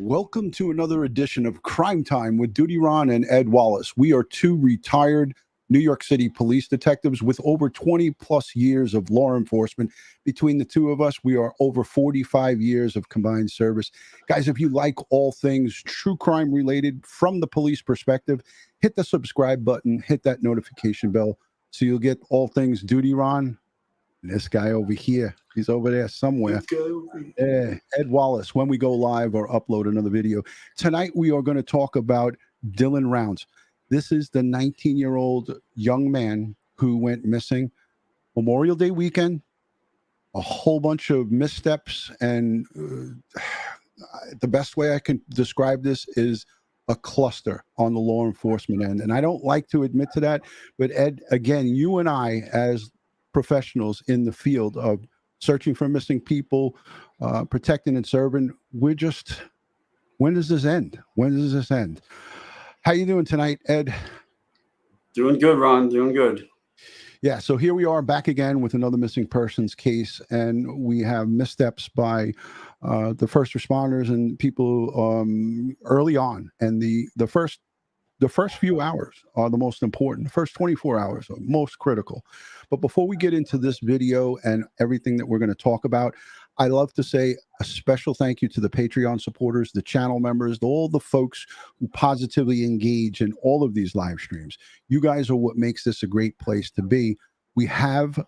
Welcome to another edition of Crime Time with DutyRon and Ed Wallace. We are two retired New York City police detectives with over 20 plus years of law enforcement. Between the two of us, we are over 45 years of combined service. Guys, if you like all things true crime related from the police perspective, hit the subscribe button, hit that notification bell so you'll get all things DutyRon. This guy over here, he's over there somewhere. Ed Wallace, when we go live or upload another video. Tonight, we are going to talk about Dylan Rounds. This is the 19-year-old young man who went missing Memorial Day weekend. A whole bunch of missteps, and the best way I can describe this is a cluster on the law enforcement end. And I don't like to admit to that, but Ed, again, you and I, as professionals in the field of searching for missing people, protecting and serving, we're just, when does this end? When does this end? How you doing tonight, Ed? Doing good, Ron. Doing good. Yeah, so here we are back again with another missing persons case, and we have missteps by the first responders and people early on. And the first few hours are the most important. The first 24 hours are most critical. But before we get into this video and everything that we're going to talk about, I love to say a special thank you to the Patreon supporters, the channel members, all the folks who positively engage in all of these live streams. You guys are what makes this a great place to be. We have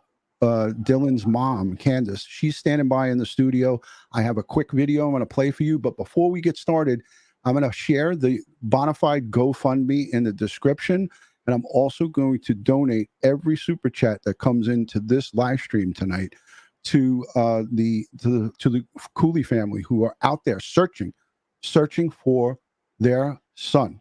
Dylan's mom, Candice. She's standing by in the studio. I have a quick video I'm going to play for you. But before we get started, I'm going to share the Bonafide GoFundMe in the description. And I'm also going to donate every super chat that comes into this live stream tonight to the Cooley family, who are out there searching for their son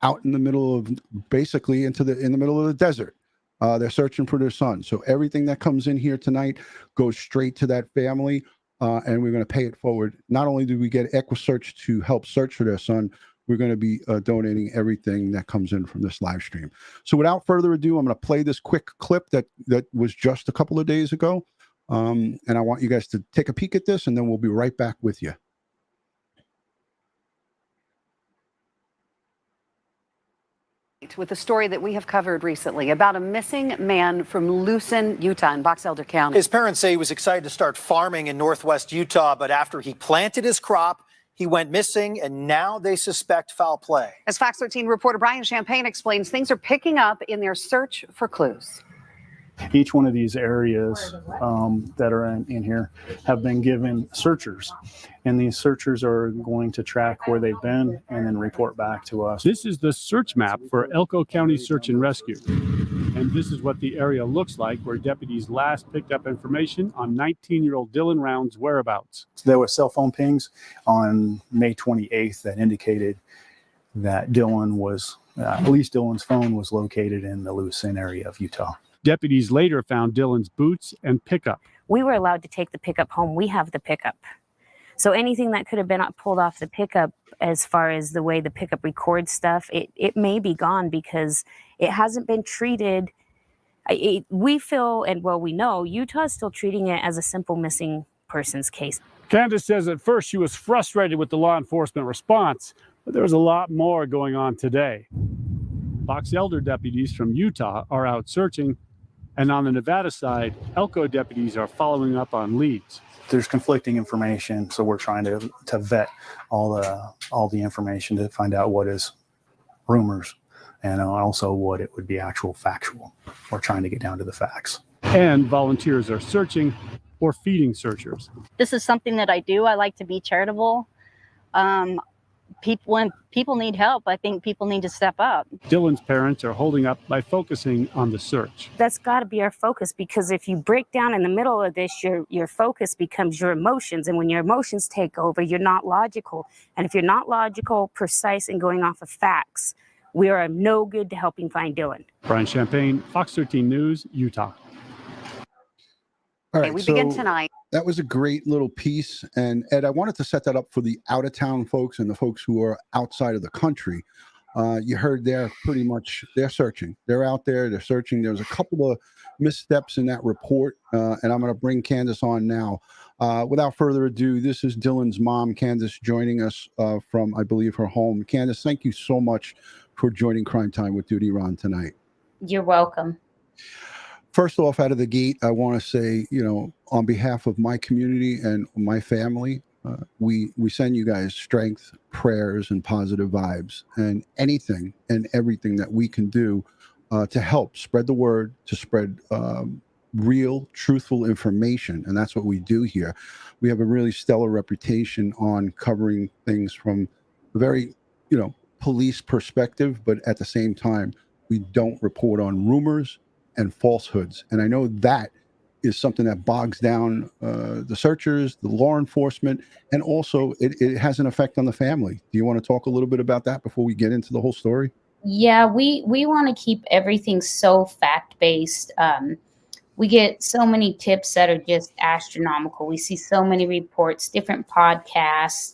out in the middle of, basically in the middle of the desert. They're searching for their son. So everything that comes in here tonight goes straight to that family, and we're going to pay it forward. Not only do we get EquuSearch to help search for their son, we're going to be donating everything that comes in from this live stream. So without further ado, I'm going to play this quick clip that was just a couple of days ago. And I want you guys to take a peek at this, and then we'll be right back with you. With a story that we have covered recently about a missing man from Lucin, Utah, in Box Elder County. His parents say he was excited to start farming in northwest Utah, but after he planted his crop, he went missing, and now they suspect foul play. As Fox 13 reporter Brian Champagne explains, things are picking up in their search for clues. Each one of these areas that are in here have been given searchers, and these searchers are going to track where they've been and then report back to us. This is the search map for Elko County Search and Rescue. And this is what the area looks like where deputies last picked up information on 19-year-old Dylan Rounds' whereabouts. There were cell phone pings on May 28th that indicated that Dylan was, at least Dylan's phone was located in the Lucin area of Utah. Deputies later found Dylan's boots and pickup. We were allowed to take the pickup home. We have the pickup. So anything that could have been pulled off the pickup, as far as the way the pickup records stuff, it may be gone because it hasn't been treated. We feel, and well, we know, Utah is still treating it as a simple missing persons case. Candice says at first she was frustrated with the law enforcement response, but there was a lot more going on today. Box Elder deputies from Utah are out searching, and on the Nevada side, Elko deputies are following up on leads. There's conflicting information, so we're trying to vet all the information to find out what is rumors and also what it would be actual factual. We're trying to get down to the facts. And volunteers are searching or feeding searchers. This is something that I do. I like to be charitable. When people need help, I think people need to step up. Dylan's parents are holding up by focusing on the search. That's got to be our focus, because if you break down in the middle of this, your focus becomes your emotions. And when your emotions take over, you're not logical. And if you're not logical, precise, and going off of facts, we are no good to helping find Dylan. Brian Champagne, Fox 13 News, Utah. All right, we begin tonight. That was a great little piece. And Ed, I wanted to set that up for the out-of-town folks and the folks who are outside of the country. You heard they're searching. They're out there. They're searching. There's a couple of missteps in that report, and I'm going to bring Candice on now. Without further ado, this is Dylan's mom, Candice, joining us from, I believe, her home. Candice, thank you so much for joining Crime Time with DutyRon tonight. You're welcome. First off, out of the gate, I want to say, on behalf of my community and my family, we send you guys strength, prayers, and positive vibes, and anything and everything that we can do to help spread the word, to spread real, truthful information. And that's what we do here. We have a really stellar reputation on covering things from a very, police perspective, but at the same time, we don't report on rumors and falsehoods. And I know that is something that bogs down the searchers, the law enforcement, and also it has an effect on the family. Do you want to talk a little bit about that before we get into the whole story? Yeah, we want to keep everything so fact-based. We get so many tips that are just astronomical. We see so many reports, different podcasts.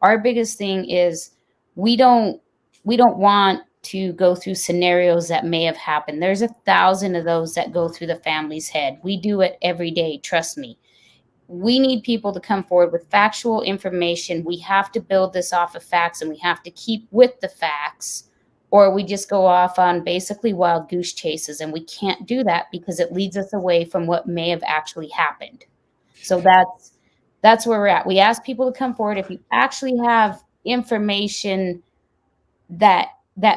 Our biggest thing is we don't want to go through scenarios that may have happened. There's 1,000 of those that go through the family's head. We do it every day. Trust me. We need people to come forward with factual information. We have to build this off of facts, and we have to keep with the facts, or we just go off on basically wild goose chases. And we can't do that because it leads us away from what may have actually happened. So that's where we're at. We ask people to come forward if you actually have information that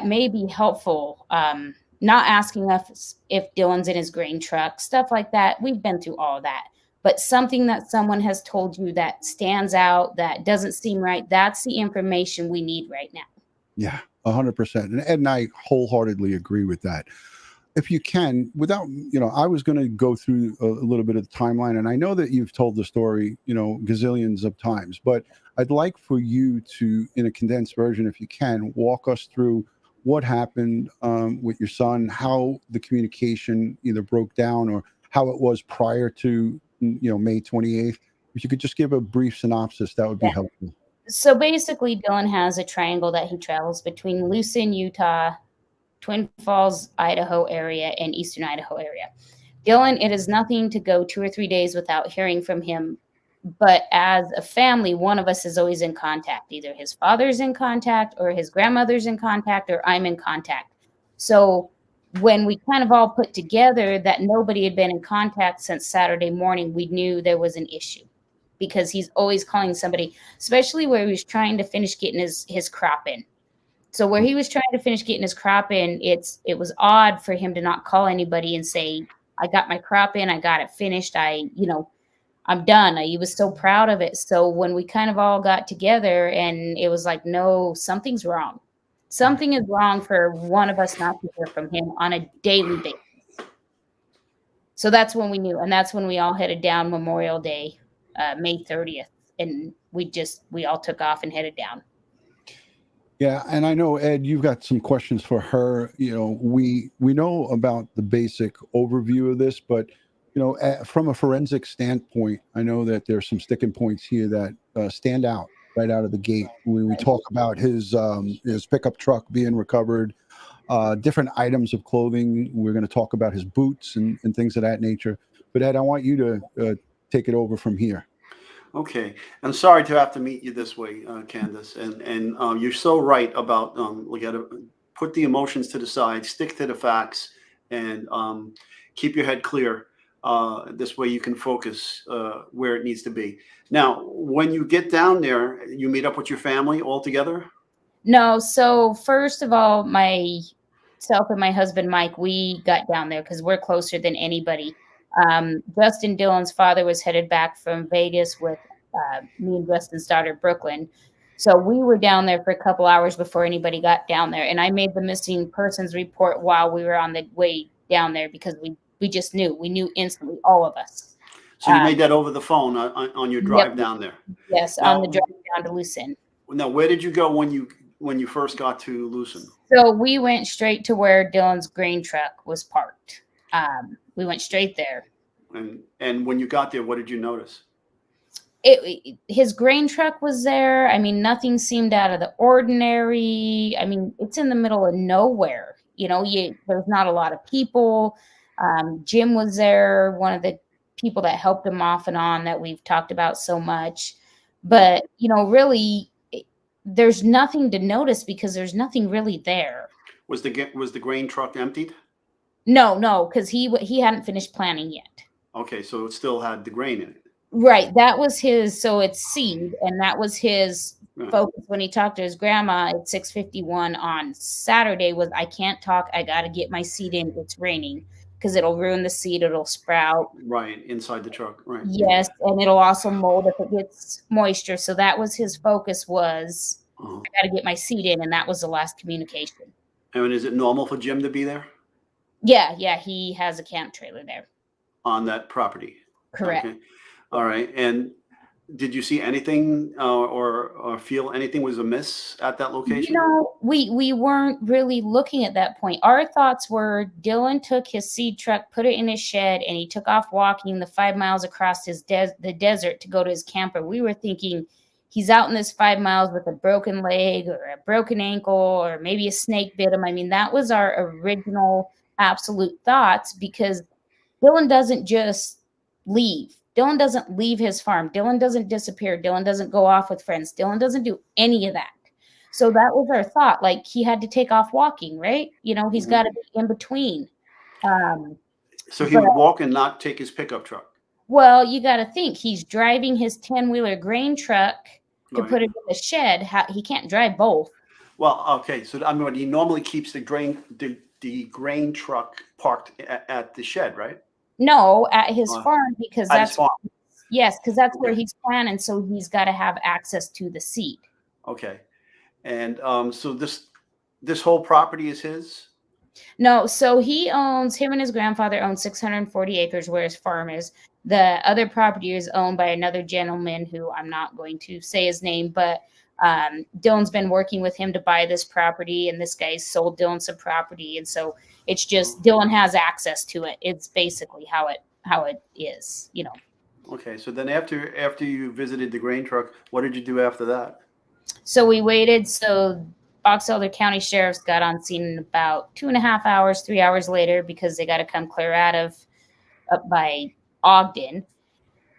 may be helpful. Not asking us if Dylan's in his grain truck, stuff like that. We've been through all of that. But something that someone has told you that stands out, that doesn't seem right, that's the information we need right now. Yeah, 100%. And Ed and I wholeheartedly agree with that. If you can, without, I was going to go through a little bit of the timeline, and I know that you've told the story, gazillions of times, but I'd like for you to, in a condensed version, if you can, walk us through what happened with your son, how the communication either broke down or how it was prior to, May 28th. If you could just give a brief synopsis, that would be helpful. So basically, Dylan has a triangle that he travels between Lucin, Utah, Twin Falls, Idaho area, and Eastern Idaho area. Dylan, it is nothing to go 2 or 3 days without hearing from him. But as a family, one of us is always in contact. Either his father's in contact, or his grandmother's in contact, or I'm in contact. So when we kind of all put together that nobody had been in contact since Saturday morning, we knew there was an issue, because he's always calling somebody, especially where he was trying to finish getting his crop in. So where he was trying to finish getting his crop in, it was odd for him to not call anybody and say, I got my crop in, I got it finished, I'm done. He was so proud of it. So when we kind of all got together, and it was like, no, something's wrong. Something is wrong for one of us not to hear from him on a daily basis. So that's when we knew. And that's when we all headed down Memorial Day, May 30th. And we all took off and headed down. Yeah, and I know, Ed, you've got some questions for her. We know about the basic overview of this, but from a forensic standpoint, I know that there's some sticking points here that stand out right out of the gate. When we talk about his pickup truck being recovered, different items of clothing, we're going to talk about his boots and things of that nature. But Ed, I want you to take it over from here. Okay, I'm sorry to have to meet you this way, Candice, and you're so right about we got to put the emotions to the side, stick to the facts, and keep your head clear. This way you can focus where it needs to be. Now, when you get down there, you meet up with your family all together? No, so first of all, myself and my husband Mike, we got down there because we're closer than anybody. Justin Dylan's father was headed back from Vegas with me and Justin's daughter, Brooklyn. So we were down there for a couple hours before anybody got down there. And I made the missing persons report while we were on the way down there, because we just knew. We knew instantly, all of us. So you made that over the phone on your drive down there? Yes, on the drive down to Lucin. Now, where did you go when you first got to Lucin? So we went straight to where Dylan's grain truck was parked. We went straight there. And when you got there, what did you notice? his grain truck was there. I mean, nothing seemed out of the ordinary. I mean, it's in the middle of nowhere. You know, there's not a lot of people. Jim was there, one of the people that helped him off and on that we've talked about so much. But, you know, really, there's nothing to notice because there's nothing really there. Was the grain truck emptied? No, because he hadn't finished planting yet. Okay, so it still had the grain in it. Right. That was his. So it's seed. And that was his focus when he talked to his grandma at 6:51 on Saturday was, I can't talk. I got to get my seed in. It's raining because it'll ruin the seed. It'll sprout. Right. Inside the truck. Right. Yes. And it'll also mold if it gets moisture. So that was his focus was, I got to get my seed in. And that was the last communication. And is it normal for Jim to be there? Yeah. He has a camp trailer there. On that property. Correct. Okay. All right. And did you see anything or feel anything was amiss at that location? You know, we weren't really looking at that point. Our thoughts were Dylan took his seed truck, put it in his shed, and he took off walking the 5 miles across the desert to go to his camper. We were thinking he's out in this 5 miles with a broken leg or a broken ankle or maybe a snake bit him. I mean, that was our original absolute thoughts because Dylan doesn't just leave. Dylan doesn't leave his farm. Dylan doesn't disappear. Dylan doesn't go off with friends. Dylan doesn't do any of that. So that was our thought. Like he had to take off walking, right? You know, he's got to be in between. So he would walk and not take his pickup truck. Well, you got to think he's driving his 10-wheeler grain truck to put it in the shed. He can't drive both. Well, okay. So I mean, he normally keeps the grain truck parked at the shed, right? No, at his farm because that's farm. Yes, because that's where he's planting. So he's got to have access to the seed. Okay, and so this whole property is his. No, so him and his grandfather own 640 acres where his farm is. The other property is owned by another gentleman who I'm not going to say his name, but Dylan's been working with him to buy this property, and this guy sold Dylan some property, and so it's just Dylan has access to it. It's basically how it is, you know. Okay, so then after you visited the grain truck, what did you do after that? So we waited. So Box Elder County Sheriff's got on scene in about 2.5 hours, 3 hours later because they got to come clear out of up by Ogden.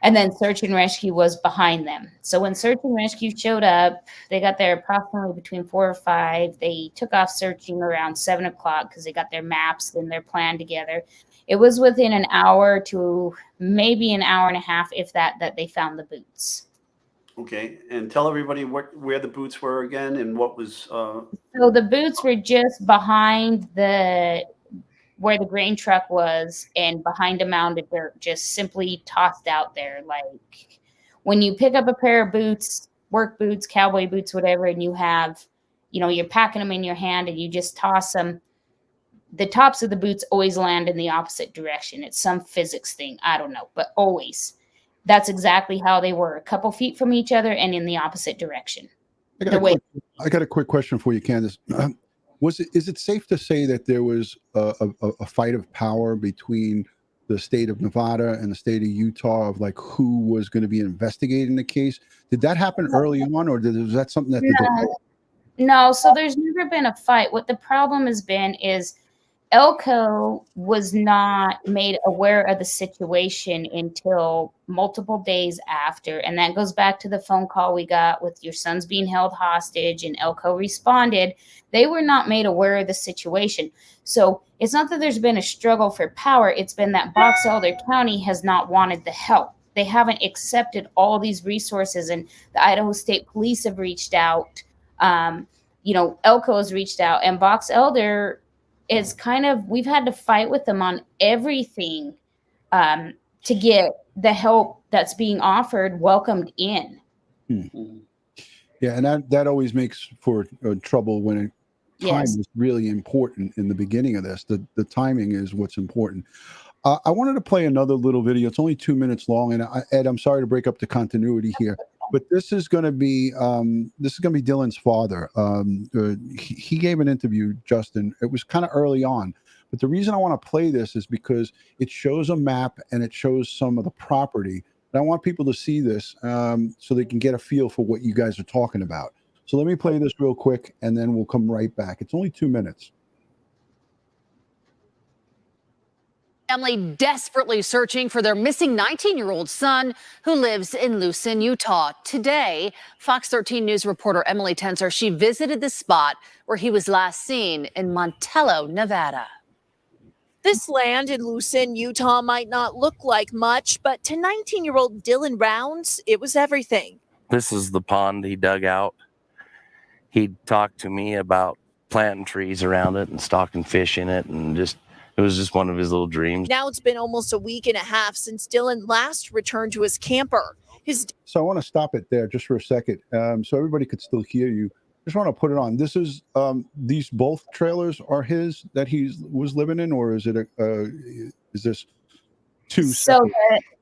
And then search and rescue was behind them. So when search and rescue showed up, they got there approximately between 4 or 5. They took off searching around 7 o'clock because they got their maps and their plan together. It was within an hour to maybe an hour and a half, if that they found the boots. Okay, and tell everybody where the boots were again and what was. So the boots were just behind where the grain truck was and behind a mound of dirt, just simply tossed out there. Like when you pick up a pair of boots, work boots, cowboy boots, whatever, and you have, you know, you're packing them in your hand and you just toss them. The tops of the boots always land in the opposite direction. It's some physics thing. I don't know, but always. That's exactly how they were, a couple feet from each other and in the opposite direction. I got a quick question for you, Candice. Is it safe to say that there was a fight of power between the state of Nevada and the state of Utah of like who was going to be investigating the case? Did that happen early on, or was that something that? No. So there's never been a fight. What the problem has been is Elko was not made aware of the situation until multiple days after. And that goes back to the phone call we got with your son's being held hostage, and Elko responded. They were not made aware of the situation. So it's not that there's been a struggle for power. It's been that Box Elder County has not wanted the help. They haven't accepted all these resources, and the Idaho State Police have reached out. Elko has reached out, and Box Elder is we've had to fight with them on everything to get the help that's being offered welcomed in. Yeah, and that always makes for trouble when time is really important in the beginning of this. The timing is what's important. I wanted to play another little video. It's only 2 minutes long, and Ed, I'm sorry to break up the continuity here, but this is going to be Dylan's father. He gave an interview, Justin. It was kind of early on, but the reason I want to play this is because it shows a map and it shows some of the property. And I want people to see this so they can get a feel for what you guys are talking about. So let me play this real quick, and then we'll come right back. It's only 2 minutes. Family desperately searching for their missing 19-year-old son who lives in Lucin, Utah. Today, Fox 13 News reporter Emily Tenser, she visited the spot where he was last seen in Montello, Nevada. This land in Lucin, Utah might not look like much, but to 19-year-old Dylan Rounds, it was everything. This is the pond he dug out. He talked to me about planting trees around it and stocking fish in it, and it was just one of his little dreams. Now it's been almost a week and a half since Dylan last returned to his camper. So I want to stop it there just for a second, so everybody could still hear you. Just want to put it on. This is these both trailers are his that he was living in, or is it is this two? So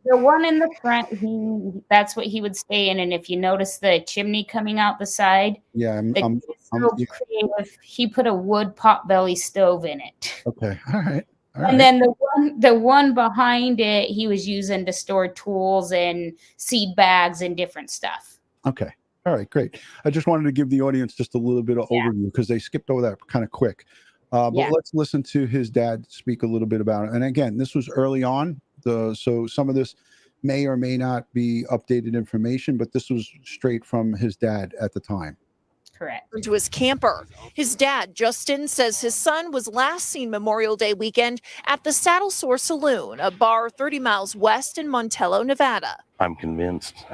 the one in the front, that's what he would stay in. And if you notice the chimney coming out the side, yeah, I'm creative. He put a wood potbelly stove in it. Okay, all right. And then the one behind it, he was using to store tools and seed bags and different stuff. Okay. All right, great. I just wanted to give the audience just a little bit of overview because they skipped over that kind of quick. But let's listen to his dad speak a little bit about it. And again, this was early on, so some of this may or may not be updated information, but this was straight from his dad at the time. Correct. To his camper. His dad, Justin, says his son was last seen Memorial Day weekend at the Saddle Sore Saloon, a bar 30 miles west in Montello, Nevada. I'm convinced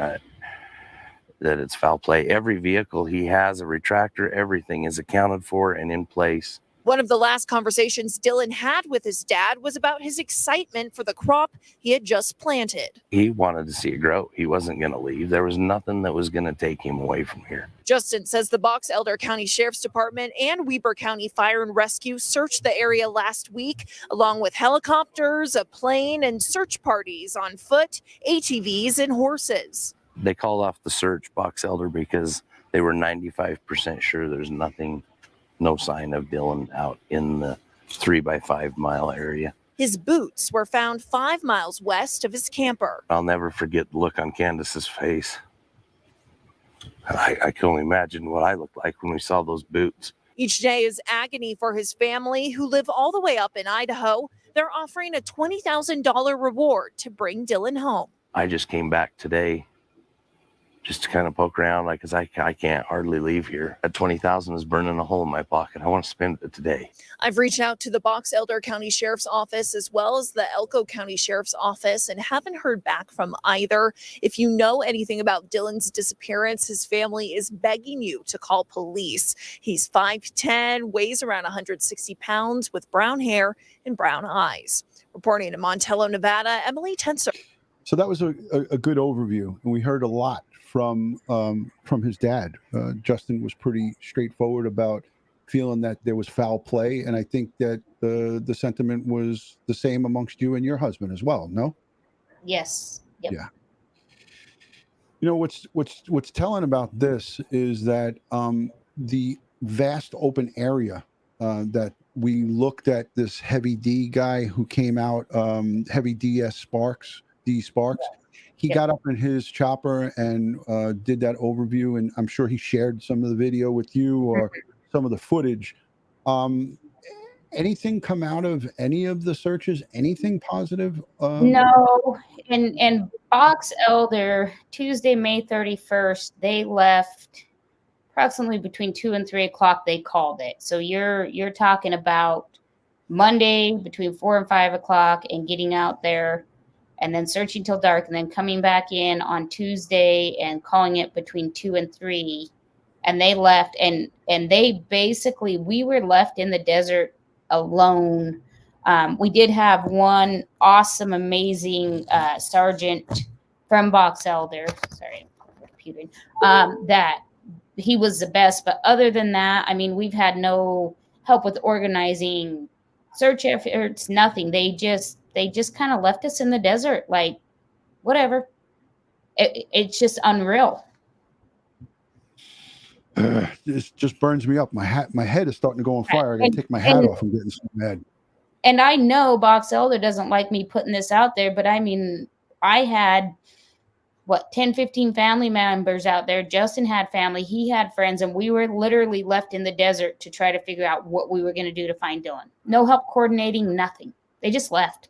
that it's foul play. Every vehicle he has, a retractor, everything is accounted for and in place. One of the last conversations Dylan had with his dad was about his excitement for the crop he had just planted. He wanted to see it grow. He wasn't going to leave. There was nothing that was going to take him away from here. Justin says the Box Elder County Sheriff's Department and Weber County Fire and Rescue searched the area last week, along with helicopters, a plane, and search parties on foot, ATVs, and horses. They called off the search, Box Elder, because they were 95% sure there's nothing, no sign of Dylan out in the 3 by 5 mile area. His boots were found 5 miles west of his camper. I'll never forget the look on Candice's face. I can only imagine what I looked like when we saw those boots. Each day is agony for his family, who live all the way up in Idaho. They're offering a $20,000 reward to bring Dylan home. I just came back today just to kind of poke around, like, because I can't hardly leave here. That $20,000 is burning a hole in my pocket. I want to spend it today. I've reached out to the Box Elder County Sheriff's Office as well as the Elko County Sheriff's Office and haven't heard back from either. If you know anything about Dylan's disappearance, his family is begging you to call police. He's 5'10", weighs around 160 pounds with brown hair and brown eyes. Reporting in Montello, Nevada, Emily Tenser. So that was a good overview, and we heard a lot from his dad. Justin was pretty straightforward about feeling that there was foul play, and I think that the sentiment was the same amongst you and your husband as well. No? Yes. Yep. Yeah. You know what's telling about this is that the vast open area that we looked at this Heavy D guy who came out, HeavyDSparks. He got up in his chopper and did that overview, and I'm sure he shared some of the video with you or some of the footage. Anything come out of any of the searches? Anything positive? No. And Box Elder, Tuesday, May 31st, they left approximately between 2 and 3 o'clock. They called it. So you're talking about Monday between 4 and 5 o'clock and getting out there and then searching till dark and then coming back in on Tuesday and calling it between 2 and 3. And they left and they basically, we were left in the desert alone. We did have one awesome, amazing sergeant from Box Elder. Sorry, computing. That he was the best. But other than that, I mean, we've had no help with organizing search efforts, nothing. They just kind of left us in the desert, like, whatever. It's just unreal. This just burns me up. My head is starting to go on fire. I gotta take my hat off. I'm getting so mad. And I know Box Elder doesn't like me putting this out there, but I mean, I had 10, 15 family members out there. Justin had family, he had friends, and we were literally left in the desert to try to figure out what we were going to do to find Dylan. No help coordinating, nothing. They just left.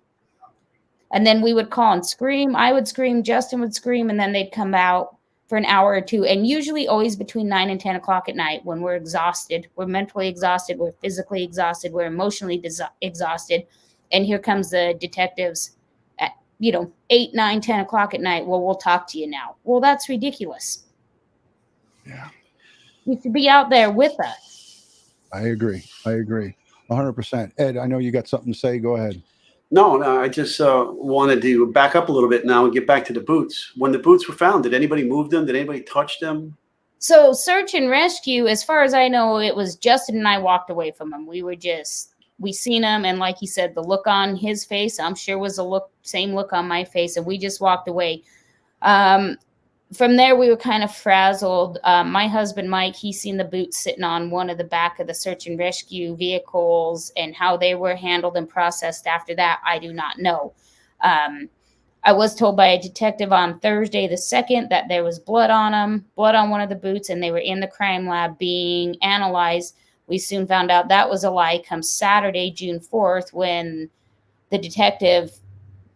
And then we would call and scream. I would scream, Justin would scream, and then they'd come out for an hour or two. And usually always between 9 and 10 o'clock at night when we're exhausted. We're mentally exhausted. We're physically exhausted. We're emotionally exhausted. And here comes the detectives at, 8, 9, 10 o'clock at night. Well, we'll talk to you now. Well, that's ridiculous. Yeah. You should be out there with us. I agree. 100%. Ed, I know you got something to say. Go ahead. No, I just wanted to back up a little bit now and get back to the boots. When the boots were found, did anybody move them? Did anybody touch them? So search and rescue, as far as I know, it was Justin and I walked away from him. We seen him, and like he said, the look on his face, I'm sure was the same look on my face, and we just walked away. From there, we were kind of frazzled. My husband, Mike, he's seen the boots sitting on one of the back of the search and rescue vehicles, and how they were handled and processed after that, I do not know. I was told by a detective on Thursday the 2nd that there was blood on one of the boots, and they were in the crime lab being analyzed. We soon found out that was a lie come Saturday, June 4th, when the detective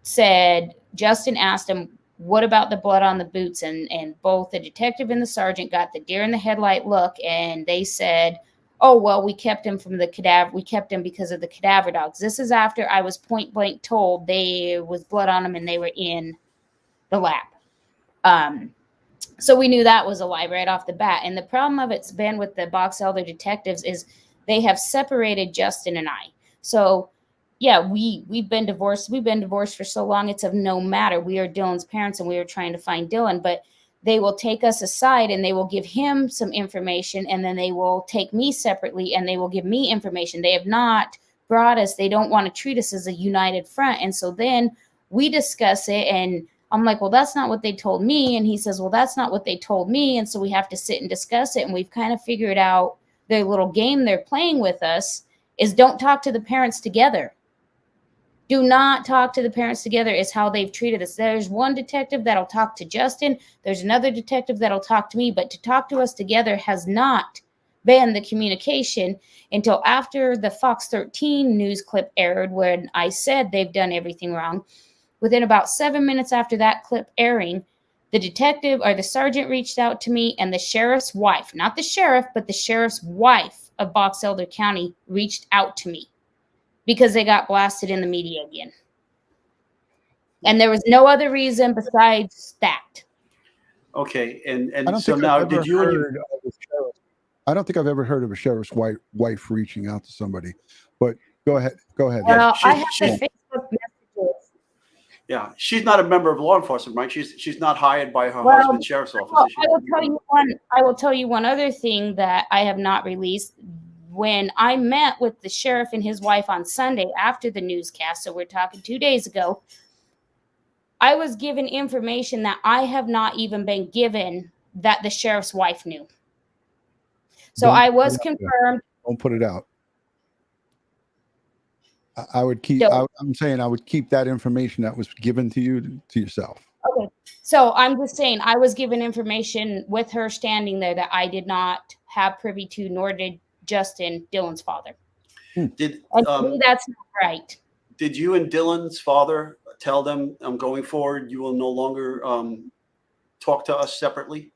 said, Justin asked him, what about the blood on the boots? And both the detective and the sergeant got the deer in the headlight look, and they said, oh, well, we kept him from the cadaver. We kept him because of the cadaver dogs. This is after I was point blank told there was blood on them and they were in the lab. So we knew that was a lie right off the bat. And the problem of it's been with the Box Elder detectives is they have separated Justin and I. So yeah, we've been divorced. We've been divorced for so long. It's of no matter. We are Dylan's parents and we are trying to find Dylan, but they will take us aside and they will give him some information, and then they will take me separately and they will give me information. They have not brought us. They don't want to treat us as a united front. And so then we discuss it, and I'm like, well, that's not what they told me. And he says, well, that's not what they told me. And so we have to sit and discuss it. And we've kind of figured out their little game they're playing with us is don't talk to the parents together. Do not talk to the parents together is how they've treated us. There's one detective that'll talk to Justin. There's another detective that'll talk to me, but to talk to us together has not been the communication until after the Fox 13 news clip aired when I said they've done everything wrong. Within about 7 minutes after that clip airing, the detective or the sergeant reached out to me, and the sheriff's wife, not the sheriff, but the sheriff's wife of Box Elder County reached out to me because they got blasted in the media again. And there was no other reason besides that. Okay, I and don't so think now I've ever did you and your, heard of a sheriff. I don't think I've ever heard of a sheriff's wife reaching out to somebody. But go ahead. Well, I have the Facebook messages. yeah, she's not a member of law enforcement, right? She's not hired by her Well, husband's sheriff's office. Is she? I will tell you one other thing that I have not released. When I met with the sheriff and his wife on Sunday after the newscast, so we're talking 2 days ago, I was given information that I have not even been given that the sheriff's wife knew. So I was confirmed. Don't put it out. I would keep. I'm saying I would keep that information that was given to you to yourself. Okay. So I'm just saying I was given information with her standing there that I did not have privy to, nor did Justin, Dylan's father. And to me, that's not right. Did you and Dylan's father tell them going forward you will no longer talk to us separately?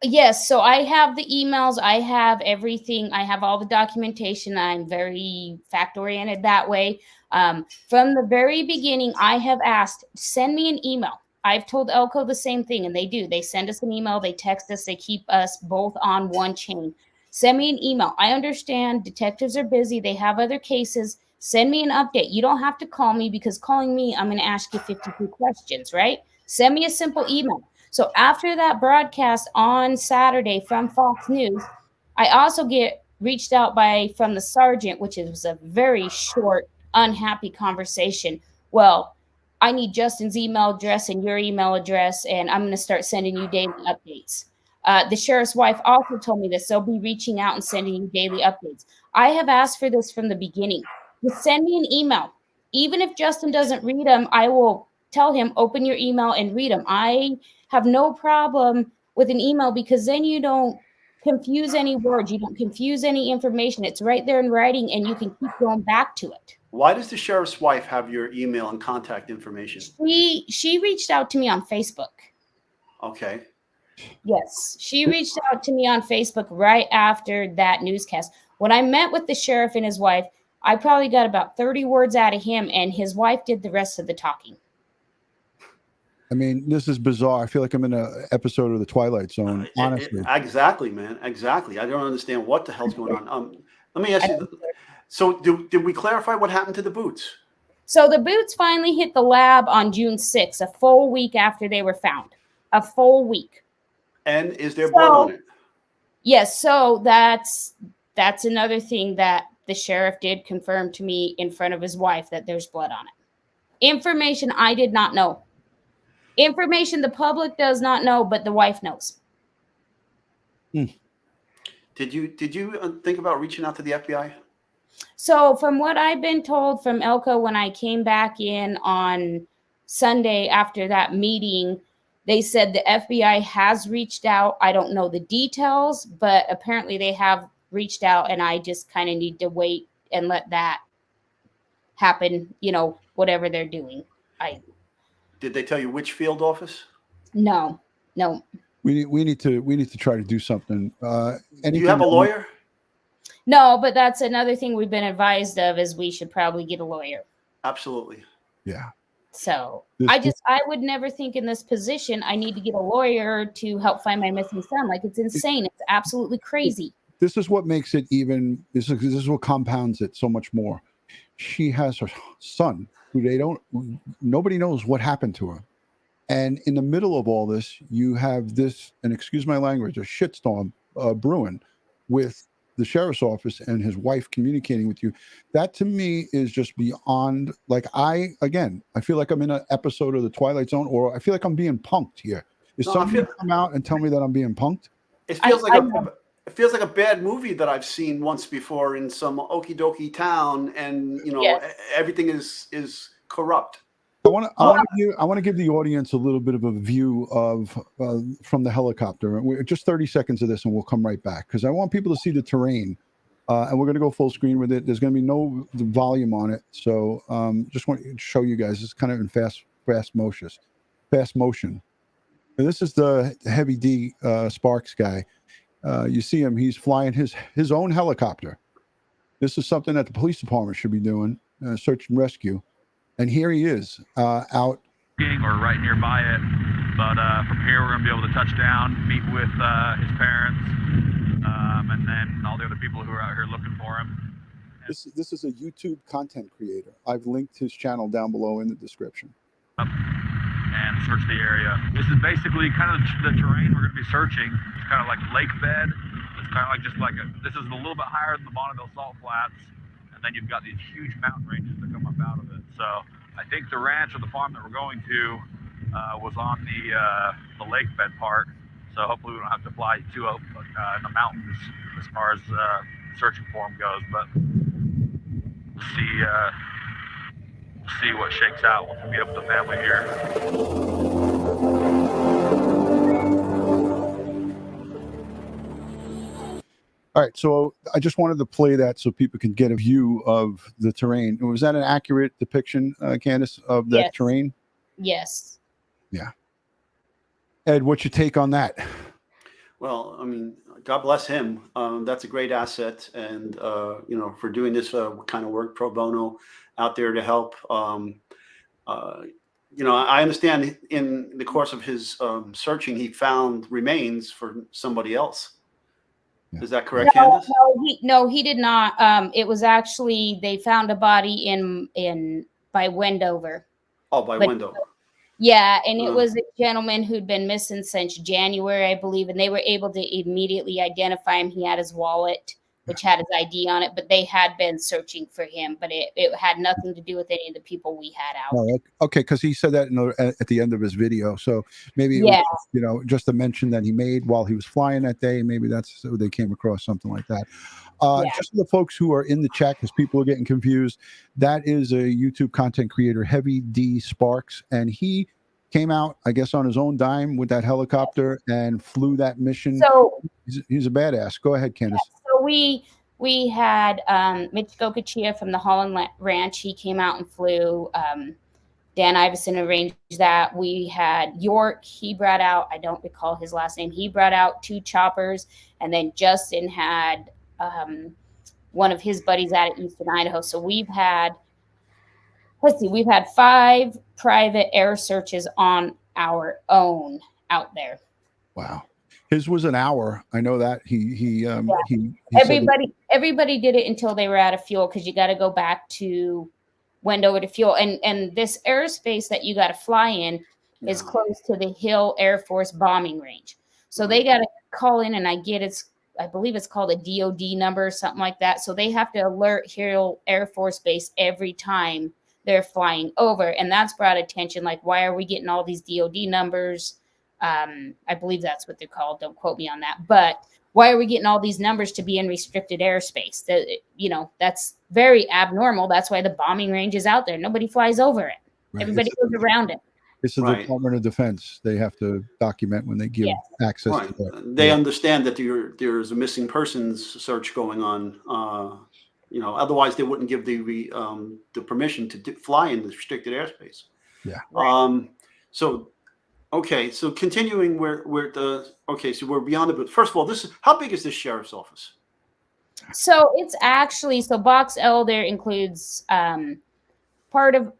Yes. So I have the emails. I have everything. I have all the documentation. I'm very fact-oriented that way. From the very beginning, I have asked, send me an email. I've told Elko the same thing, and they do. They send us an email. They text us. They keep us both on one chain. Send me an email. I understand detectives are busy. They have other cases. Send me an update. You don't have to call me because calling me, I'm going to ask you 52 questions, right? Send me a simple email. So after that broadcast on Saturday from Fox News, I also get reached out from the sergeant, which was a very short, unhappy conversation. Well, I need Justin's email address and your email address, and I'm going to start sending you daily updates. The sheriff's wife also told me this. They'll be reaching out and sending you daily updates. I have asked for this from the beginning. Just send me an email. Even if Justin doesn't read them, I will tell him, open your email and read them. I have no problem with an email because then you don't confuse any words. You don't confuse any information. It's right there in writing and you can keep going back to it. Why does the sheriff's wife have your email and contact information? She reached out to me on Facebook. Okay. Yes, she reached out to me on Facebook right after that newscast. When I met with the sheriff and his wife, I probably got about 30 words out of him, and his wife did the rest of the talking. I mean, this is bizarre. I feel like I'm in an episode of The Twilight Zone, honestly. Exactly, man. Exactly. I don't understand what the hell's going on. Let me ask you. So did we clarify what happened to the boots? So the boots finally hit the lab on June 6th, a full week after they were found. A full week. And is there blood on it? Yes. So that's another thing that the sheriff did confirm to me in front of his wife, that there's blood on it. Information I did not know. Information the public does not know, but the wife knows. Did you think about reaching out to the FBI? So from what I've been told from Elko, when I came back in on Sunday after that meeting, they said the FBI has reached out. I don't know the details, but apparently they have reached out, and I just kind of need to wait and let that happen, you know, whatever they're doing. Did they tell you which field office? No. We need to try to do something. Do you have a lawyer? No, but that's another thing we've been advised of, is we should probably get a lawyer. Absolutely. Yeah. So I would never think in this position I need to get a lawyer to help find my missing son. Like, it's insane. It's absolutely crazy. This is what makes it even. This is what compounds it so much more. She has her son who nobody knows what happened to her. And in the middle of all this, you have this, and excuse my language, a shitstorm brewing with the sheriff's office and his wife communicating with you. That to me is just beyond, like, I feel like I'm in an episode of The Twilight Zone, or I feel like I'm being punked here. Is somebody going to come out and tell me that I'm being punked? It feels like a bad movie that I've seen once before in some okie dokie town, and everything is corrupt. I want to give the audience a little bit of a view of from the helicopter. Just 30 seconds of this, and we'll come right back, because I want people to see the terrain, and we're going to go full screen with it. There's going to be no volume on it, so just want to show you guys. It's kind of in fast motion. And this is the HeavyDSparks guy. You see him. He's flying his own helicopter. This is something that the police department should be doing, search and rescue. And here he is out. Or right nearby it. But from here, we're going to be able to touch down, meet with his parents, and then all the other people who are out here looking for him. This is a YouTube content creator. I've linked his channel down below in the description. And search the area. This is basically kind of the terrain we're going to be searching. It's kind of like lake bed. It's kind of like this is a little bit higher than the Bonneville Salt Flats. And then you've got these huge mountain ranges that come up out of it. So I think the ranch or the farm that we're going to was on the lake bed part. So hopefully we don't have to fly too up in the mountains as far as searching for them goes. But we'll see what shakes out once we meet up with the family here. All right, so I just wanted to play that so people can get a view of the terrain. Was that an accurate depiction, Candice, of that terrain? Yes. Yeah. Ed, what's your take on that? Well, I mean, God bless him. That's a great asset, and for doing this kind of work pro bono out there to help. I understand in the course of his searching, he found remains for somebody else. Yeah. Is that correct, Candice? No, he did not. It was actually, they found a body by Wendover. Oh, by Wendover. Yeah, and it was a gentleman who'd been missing since January, I believe, and they were able to immediately identify him. He had his wallet which had his ID on it, but they had been searching for him, but it had nothing to do with any of the people we had out. Oh, okay, because he said that at the end of his video. So maybe it was, just a mention that he made while he was flying that day. Maybe that's so they came across something like that. Just for the folks who are in the chat, because people are getting confused, that is a YouTube content creator, HeavyDSparks, and he came out, I guess, on his own dime with that helicopter and flew that mission. So he's a badass. Go ahead, Candice. So we had Mitch Gokachia from the Holland Ranch. He came out and flew. Dan Iverson arranged that. We had York. He brought out, I don't recall his last name. He brought out 2 choppers. And then Justin had one of his buddies out of Eastern Idaho. So we've had 5 private air searches on our own out there. Wow. His was an hour. I know that he everybody did it until they were out of fuel, because you got to go back to Wendover to fuel. And this airspace that you got to fly in is close to the Hill Air Force bombing range. So they got to call in, and I believe it's called a DOD number or something like that. So they have to alert Hill Air Force Base every time they're flying over. And that's brought attention. Like, why are we getting all these DOD numbers? I believe that's what they're called. Don't quote me on that. But why are we getting all these numbers to be in restricted airspace? That's very abnormal. That's why the bombing range is out there. Nobody flies over it. Right. Everybody goes around it. It's the Department of Defense. They have to document when they give access to that. They understand that there's a missing persons search going on. Otherwise they wouldn't give the permission to fly in the restricted airspace. Yeah. So continuing so we're beyond it. But first of all, how big is this sheriff's office? So it's actually, Box Elder includes part of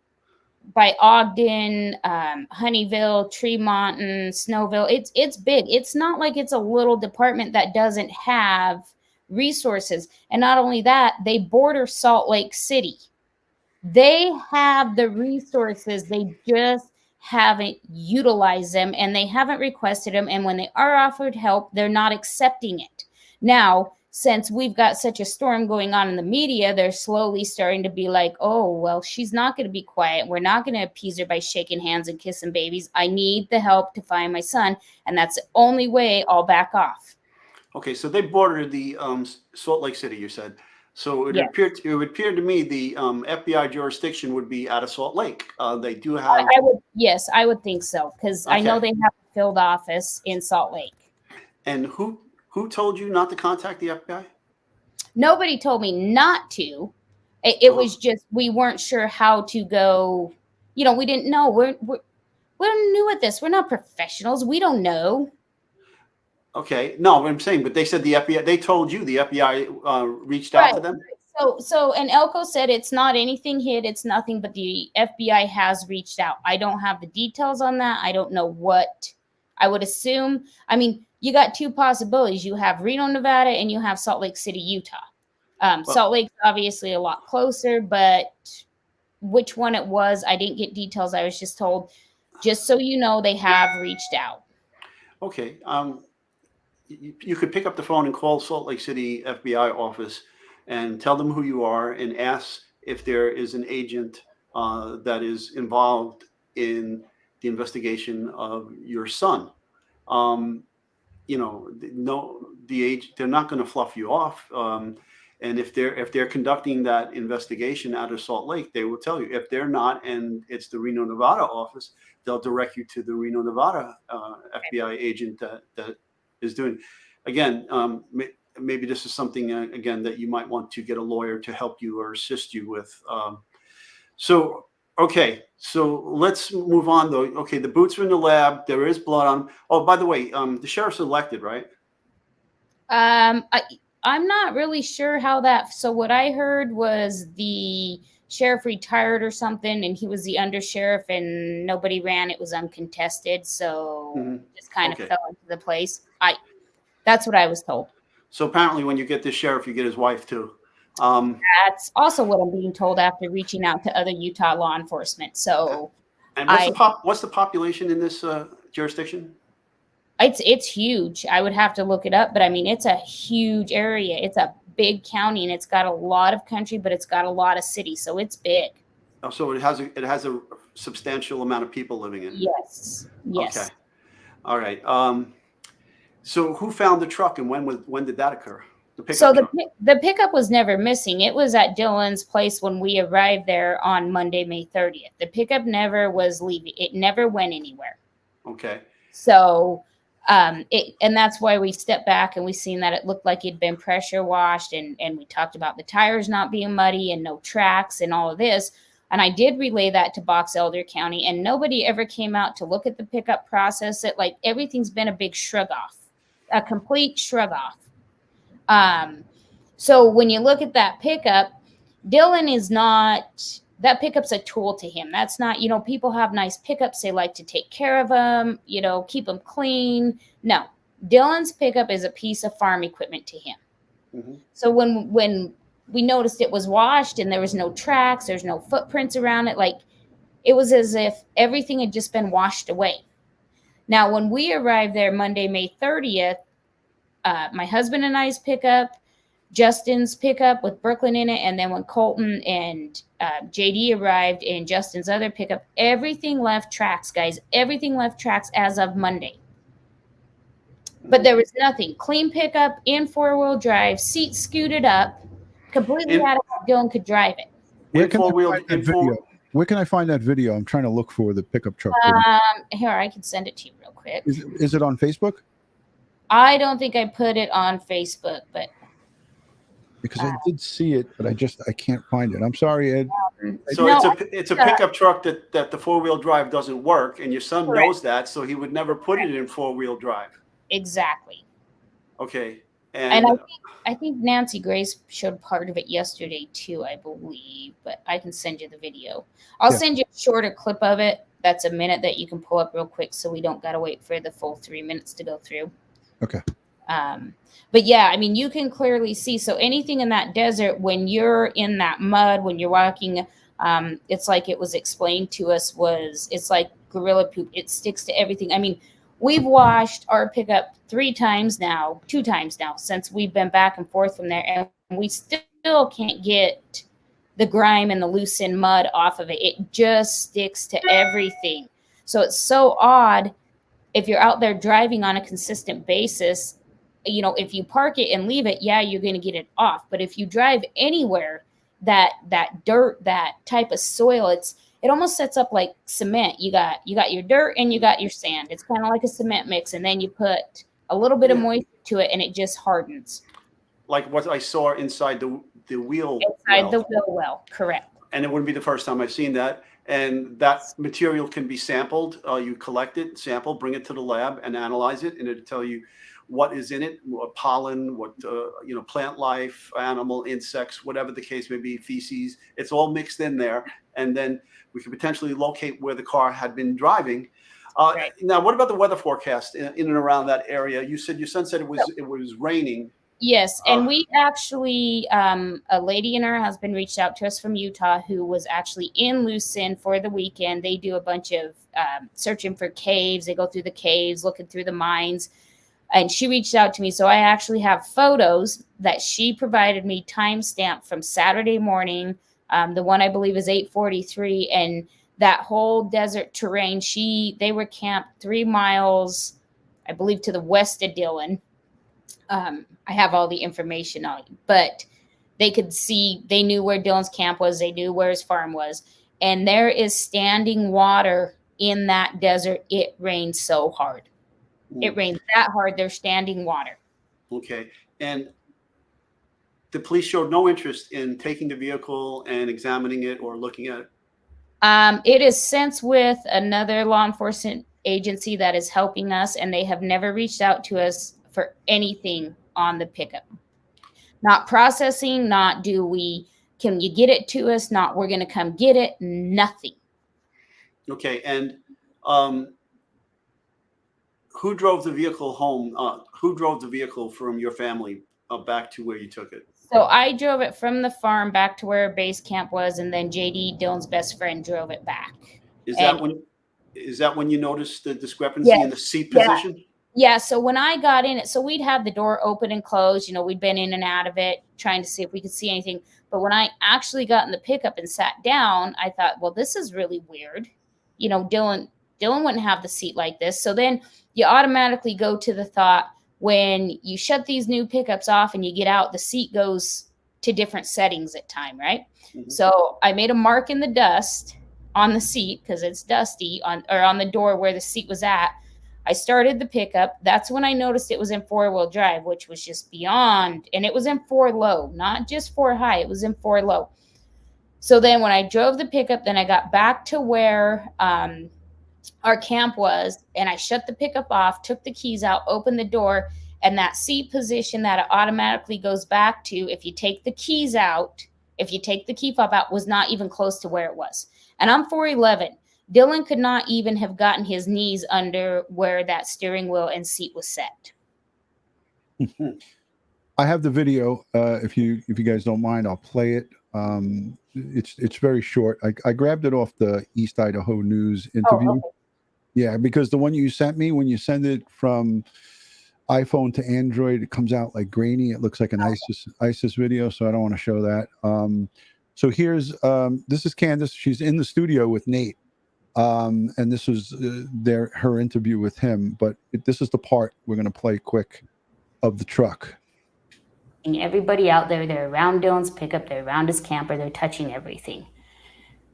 by Ogden, Honeyville, Tremonton, Snowville. It's big. It's not like it's a little department that doesn't have resources. And not only that, they border Salt Lake City. They have the resources. They just haven't utilized them, and they haven't requested them. And when they are offered help, they're not accepting it. Now, since we've got such a storm going on in the media, they're slowly starting to be like, oh, well, she's not going to be quiet. We're not going to appease her by shaking hands and kissing babies. I need the help to find my son. And that's the only way I'll back off. Okay, so they bordered the Salt Lake City, you said. So it would appear to me the FBI jurisdiction would be out of Salt Lake. They do have. I would think so, because I know they have a field office in Salt Lake. And who told you not to contact the FBI? Nobody told me not to. It was just we weren't sure how to go. We didn't know. We're new at this. We're not professionals. We don't know. Okay, no, I'm saying, but they said the FBI. They told you the FBI reached out to them. And Elko said it's not anything hid. It's nothing, but the FBI has reached out. I don't have the details on that. I don't know what. I would assume. I mean, you got 2 possibilities. You have Reno, Nevada, and you have Salt Lake City, Utah. Salt Lake's obviously a lot closer, but which one it was, I didn't get details. I was just told, just so you know, they have reached out. Okay. You could pick up the phone and call Salt Lake City FBI office and tell them who you are and ask if there is an agent that is involved in the investigation of your son. They're not going to fluff you off. And if they're conducting that investigation out of Salt Lake, they will tell you. If they're not, and it's the Reno, Nevada office, they'll direct you to the Reno, Nevada FBI agent that is doing. Again, maybe this is something again that you might want to get a lawyer to help you or assist you with. So let's move on though. Okay, the boots are in the lab. There is blood on them. Oh, by the way, the sheriff's elected, right? I'm not really sure how that. So what I heard was the sheriff retired or something, and he was the undersheriff, and nobody ran. It was uncontested, so just kind of fell into the place. That's what I was told. So apparently, when you get this sheriff, you get his wife too. That's also what I'm being told after reaching out to other Utah law enforcement. So, and what's the population in this jurisdiction? It's huge. I would have to look it up, but I mean, it's a huge area. It's a big county, and it's got a lot of country, but it's got a lot of city, so it's big. Oh, so it has a substantial amount of people living in it. Yes. Yes. Okay. All right. So who found the truck, and when did that occur? The pickup So truck. the pickup was never missing. It was at Dylan's place when we arrived there on Monday, May 30th. The pickup never was leaving. It never went anywhere. Okay. So and that's why we stepped back and we seen that it looked like it'd been pressure washed, and we talked about the tires not being muddy and no tracks and all of this. And I did relay that to Box Elder County, and nobody ever came out to look at the pickup, process it. Like, everything's been a big shrug off, a complete shrug off. So when you look at that pickup, Dylan is not, that pickup's a tool to him. That's not, people have nice pickups. They like to take care of them, keep them clean. No, Dylan's pickup is a piece of farm equipment to him. Mm-hmm. So when we noticed it was washed and there was no tracks, there's no footprints around it, like, it was as if everything had just been washed away. Now, when we arrived there Monday, May 30th, my husband and I's pickup, Justin's pickup with Brooklyn in it, and then when Colton and JD arrived in Justin's other pickup, everything left tracks, guys. Everything left tracks as of Monday. But there was nothing. Clean pickup, in four-wheel drive, seats scooted up, completely out of how Dylan could drive it. Where can I find that video? I'm trying to look for the pickup truck. Here, I can send it to you real quick. Is it on Facebook? I don't think I put it on Facebook, but because I did see it, but I can't find it. I'm sorry, Ed. So it's a pickup truck that the four-wheel drive doesn't work, and your son knows that, so he would never put it in four-wheel drive. Exactly. Okay. And I think Nancy Grace showed part of it yesterday too, I believe, but I can send you the video. I'll send you a shorter clip of it. That's a minute that you can pull up real quick, so we don't got to wait for the full 3 minutes to go through. Okay. But yeah, I mean, you can clearly see. So anything in that desert, when you're in that mud, when you're walking, it's like it was explained to us, it's like gorilla poop. It sticks to everything. I mean, we've washed our pickup 2 times now, since we've been back and forth from there, and we still can't get the grime and the Lucin mud off of it. It just sticks to everything. So it's so odd. If you're out there driving on a consistent basis, if you park it and leave it, you're going to get it off. But if you drive anywhere, that dirt, that type of soil, it almost sets up like cement. You got your dirt and you got your sand. It's kind of like a cement mix, and then you put a little bit of moisture to it, and it just hardens. Like what I saw inside the wheel. Inside the wheel well, correct. And it wouldn't be the first time I've seen that. And that material can be sampled. You collect it, sample, bring it to the lab, and analyze it, and it'll tell you what is in it, what pollen, what plant life, animal, insects, whatever the case may be, feces. It's all mixed in there, and then we can potentially locate where the car had been driving. Now, what about the weather forecast in and around that area? You said your son said it was raining. Yes, and we actually, a lady and her husband reached out to us from Utah who was actually in Lucin for the weekend. They do a bunch of searching for caves. They go through the caves, looking through the mines. And she reached out to me. So I actually have photos that she provided me, timestamp from Saturday morning. The one I believe is 8:43. And that whole desert terrain, they were camped 3 miles, I believe, to the west of Dillon. I have all the information on it, but they could see, they knew where Dylan's camp was. They knew where his farm was. And there is standing water in that desert. It rained so hard. It rained that hard. There's standing water. Okay. And the police showed no interest in taking the vehicle and examining it or looking at it? It is since with another law enforcement agency that is helping us, and they have never reached out to us for anything on the pickup. Not processing, not can you get it to us, not we're going to come get it, nothing. Okay. And who drove the vehicle home? Who drove the vehicle from your family back to where you took it? So I drove it from the farm back to where base camp was, and then JD, Dylan's best friend, drove it back. Is that when you noticed the discrepancy in the seat position? Yeah, so when I got in it, so we'd have the door open and closed. You know, we'd been in and out of it trying to see if we could see anything. But when I actually got in the pickup and sat down, I thought, well, this is really weird. You know, Dylan wouldn't have the seat like this. So then you automatically go to the thought, when you shut these new pickups off and you get out, the seat goes to different settings at time, right? Mm-hmm. So I made a mark in the dust on the seat because it's dusty on the door where the seat was at. I started the pickup. That's when I noticed it was in 4-wheel drive, which was just beyond, and it was in 4 low, not just 4 high. It was in 4 low. So then when I drove the pickup, then I got back to where our camp was, and I shut the pickup off, took the keys out, opened the door, and that seat position that it automatically goes back to, if you take the keys out, if you take the key fob out, was not even close to where it was. And I'm 4'11". Dylan could not even have gotten his knees under where that steering wheel and seat was set. I have the video. If you guys don't mind, I'll play it. It's very short. I grabbed it off the East Idaho News interview. Oh, okay. Yeah, because the one you sent me, when you send it from iPhone to Android, it comes out like grainy. It looks like an ISIS video, so I don't want to show that. So here's this is Candice. She's in the studio with Nate. And this was her interview with him, but this is the part we're going to play quick of the truck. And everybody out there, they're around Dylan's pickup, they're around his camper, they're touching everything.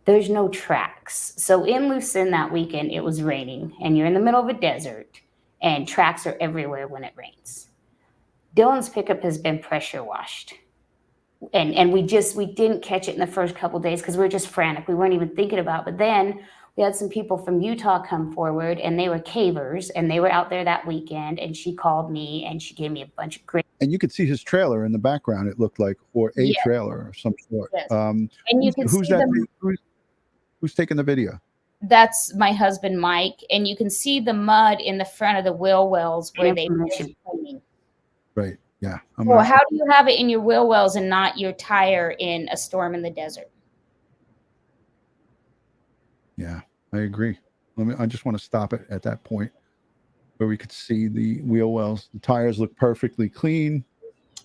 There's no tracks. So in Lucin that weekend, it was raining, and you're in the middle of a desert, and tracks are everywhere when it rains. Dylan's pickup has been pressure washed. And we didn't catch it in the first couple of days because we were just frantic. We weren't even thinking about it. But then we had some people from Utah come forward, and they were cavers, and they were out there that weekend, and she called me, and she gave me a bunch of great. And you could see his trailer in the background, it looked like, or a trailer of some sort. Yes. And you can see who's taking the video? That's my husband, Mike, and you can see the mud in the front of the wheel wells where they were cleaning. Right, yeah. Well, how do you have it in your wheel wells and not your tire in a storm in the desert? Yeah, I agree. I just want to stop it at that point where we could see the wheel wells. The tires look perfectly clean.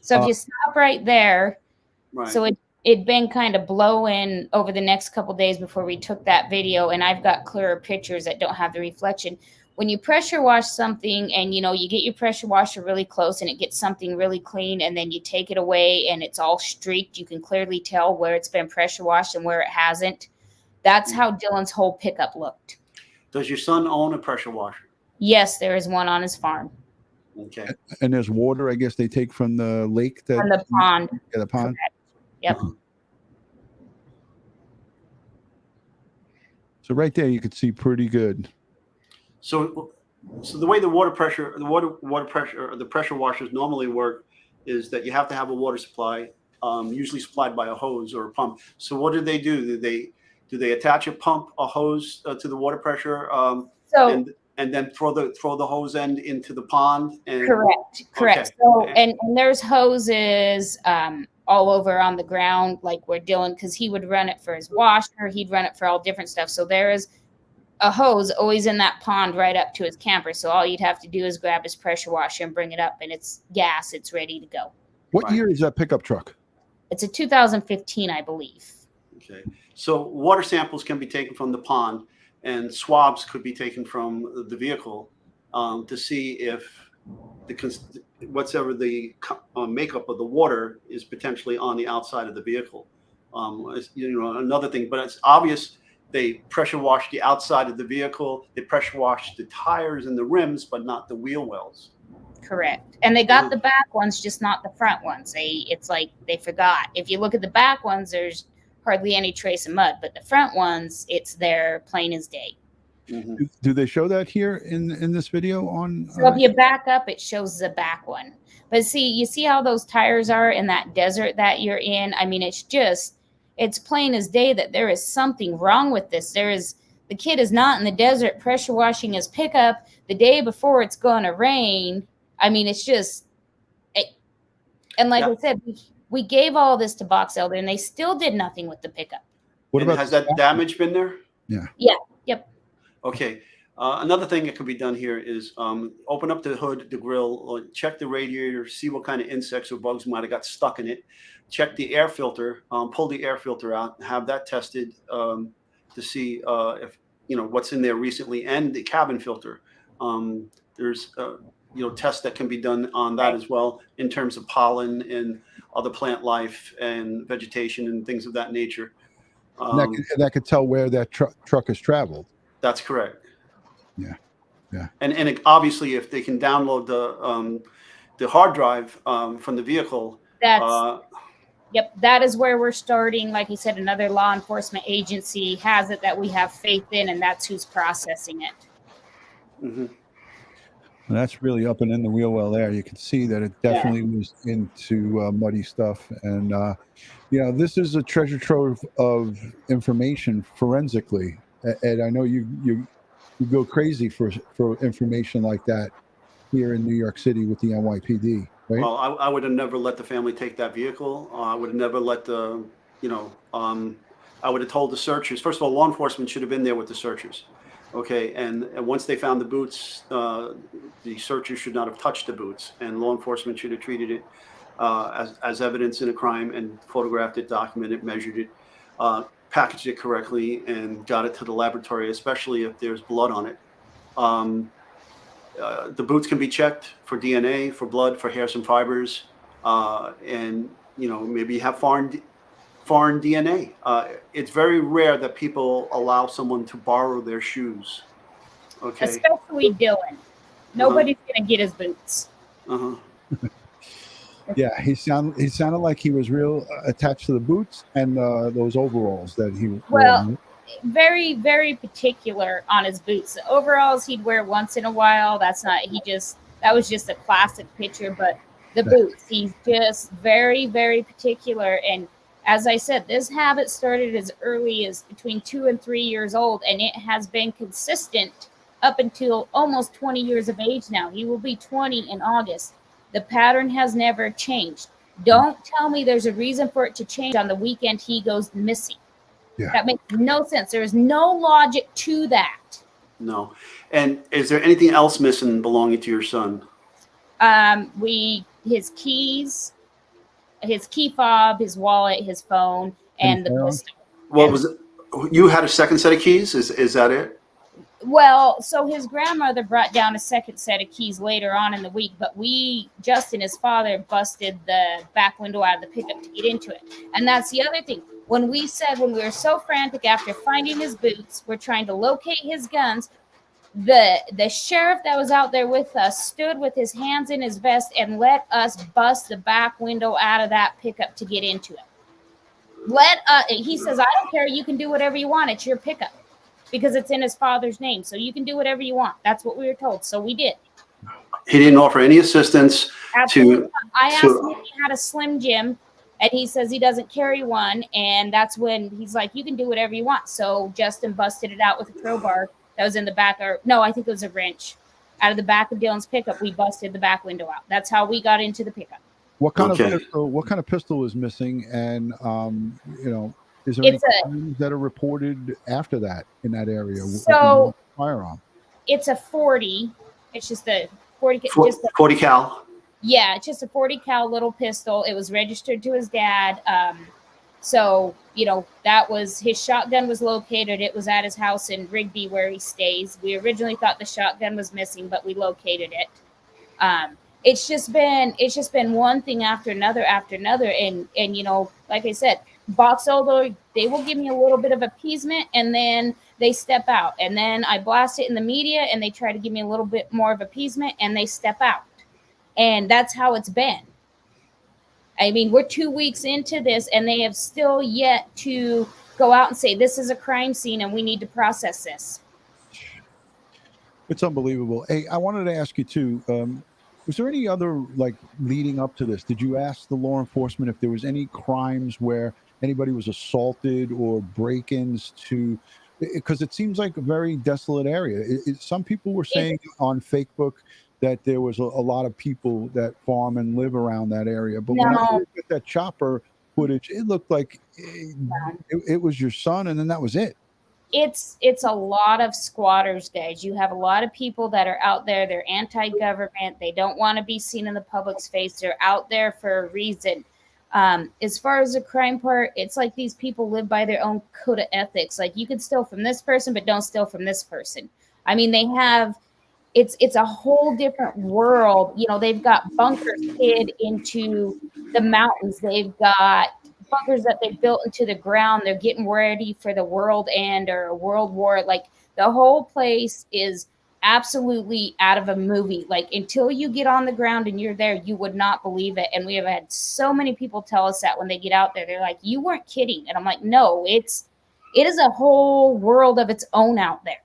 So if you stop right there, Right. So it'd been kind of blowing over the next couple of days before we took that video, and I've got clearer pictures that don't have the reflection. When you pressure wash something and, you know, you get your pressure washer really close and it gets something really clean, and then you take it away and it's all streaked, you can clearly tell where it's been pressure washed and where it hasn't. That's how Dylan's whole pickup looked. Does your son own a pressure washer? Yes, there is one on his farm. Okay. And there's water, I guess they take from the lake. From the pond. Yeah, the pond. Correct. Yep. So right there, you could see pretty good. So the way the pressure washers normally work is that you have to have a water supply, usually supplied by a hose or a pump. So what do? Do they attach a hose to the water pressure, and then throw the hose end into the pond? And, correct. Okay. So and there's hoses all over on the ground, like where Dylan, because he would run it for his washer, he'd run it for all different stuff. So there is a hose always in that pond right up to his camper. So all you'd have to do is grab his pressure washer and bring it up, and it's gas. It's ready to go. What year is that pickup truck? It's a 2015, I believe. Okay. So water samples can be taken from the pond, and swabs could be taken from the vehicle to see if whatever the makeup of the water is potentially on the outside of the vehicle. Another thing, but it's obvious. They pressure wash the outside of the vehicle. They pressure wash the tires and the rims, but not the wheel wells. Correct. And they got the back ones, just not the front ones. It's like they forgot. If you look at the back ones, there's hardly any trace of mud, but the front ones, it's there plain as day. Mm-hmm. Do they show that here in this video on? So if you back up, it shows the back one. But you see how those tires are in that desert that you're in? I mean, it's plain as day that there is something wrong with this. The kid is not in the desert pressure washing his pickup the day before it's going to rain. I mean, it's just, and like I said, we gave all this to Box Elder, and they still did nothing with the pickup. Has that damage been there? Yeah. Yeah. Yep. Okay. Another thing that could be done here is open up the hood, the grill, or check the radiator, see what kind of insects or bugs might have got stuck in it. Check the air filter, pull the air filter out, have that tested to see if what's in there recently, and the cabin filter. There's tests that can be done on that as well in terms of pollen and other plant life and vegetation and things of that nature. And that could tell where that truck has traveled. That's correct. Yeah. And obviously, if they can download the hard drive from the vehicle, Yep, that is where we're starting. Like you said, another law enforcement agency has it that we have faith in, and that's who's processing it. Mm-hmm. And that's really up and in the wheel well there. You can see that it definitely was into muddy stuff. And, this is a treasure trove of information forensically. Ed, I know you go crazy for information like that here in New York City with the NYPD, right? Well, I would have never let the family take that vehicle. I would have never let I would have told the searchers. First of all, law enforcement should have been there with the searchers. Okay, and once they found the boots, the searchers should not have touched the boots, and law enforcement should have treated it as evidence in a crime and photographed it, documented it, measured it, packaged it correctly, and got it to the laboratory, especially if there's blood on it. The boots can be checked for DNA, for blood, for hairs and fibers, and maybe have foreign DNA. It's very rare that people allow someone to borrow their shoes. Okay. Especially Dylan. Nobody's gonna get his boots. Yeah, he sounded like he was real attached to the boots and those overalls that he. Well, very, very particular on his boots. The overalls he'd wear once in a while. That was just a classic picture. But the boots, he's just very, very particular. And as I said, this habit started as early as between 2 and 3 years old, and it has been consistent up until almost 20 years of age now. He will be 20 in August. The pattern has never changed. Don't tell me there's a reason for it to change on the weekend he goes missing. Yeah. That makes no sense. There is no logic to that. No. And is there anything else missing belonging to your son? His keys, his key fob, his wallet, his phone, and the pistol. What was it? You had a second set of keys? Is that it? Well, so his grandmother brought down a second set of keys later on in the week, but Justin, his father, busted the back window out of the pickup to get into it. And that's the other thing. When we were so frantic after finding his boots, we're trying to locate his guns, the sheriff that was out there with us stood with his hands in his vest and let us bust the back window out of that pickup to get into it. He says, I don't care. You can do whatever you want. It's your pickup. Because it's in his father's name. So you can do whatever you want. That's what we were told. So we did. He didn't offer any assistance. Absolutely. I asked him if he had a Slim Jim, and he says he doesn't carry one. And that's when he's like, you can do whatever you want. So Justin busted it out with a crowbar that was in the back. I think it was a wrench. Out of the back of Dylan's pickup, we busted the back window out. That's how we got into the pickup. What kind of pistol was missing? And, is there any crimes that are reported after that in that area? So firearm. It's a 40. It's just a 40. 40 cal. Yeah, it's just a 40 cal little pistol. It was registered to his dad. That was his shotgun was located. It was at his house in Rigby where he stays. We originally thought the shotgun was missing, but we located it. It's just been one thing after another. And like I said, Box Elder, they will give me a little bit of appeasement and then they step out. And then I blast it in the media and they try to give me a little bit more of appeasement and they step out. And that's how it's been. I mean, we're 2 weeks into this and they have still yet to go out and say, this is a crime scene and we need to process this. It's unbelievable. Hey, I wanted to ask you too, was there any other, leading up to this? Did you ask the law enforcement if there was any crimes where anybody was assaulted or break-ins because it seems like a very desolate area. Some people were saying on Facebook that there was a lot of people that farm and live around that area. But when I looked at that chopper footage, it looked like it was your son and then that was it. it's a lot of squatters, guys. You have a lot of people that are out there. They're anti-government. They don't want to be seen in the public's face. They're out there for a reason. As far as the crime part, it's like these people live by their own code of ethics. Like, you can steal from this person, but don't steal from this person. I mean, they have, it's a whole different world. You know, they've got bunkers hid into the mountains. They've got bunkers that they built into the ground. They're getting ready for the world end or a world war. Like, the whole place is absolutely out of a movie. Like, until you get on the ground and you're there, you would not believe it. And we have had so many people tell us that when they get out there, they're like, you weren't kidding. And I'm like, no, it is a whole world of its own out there.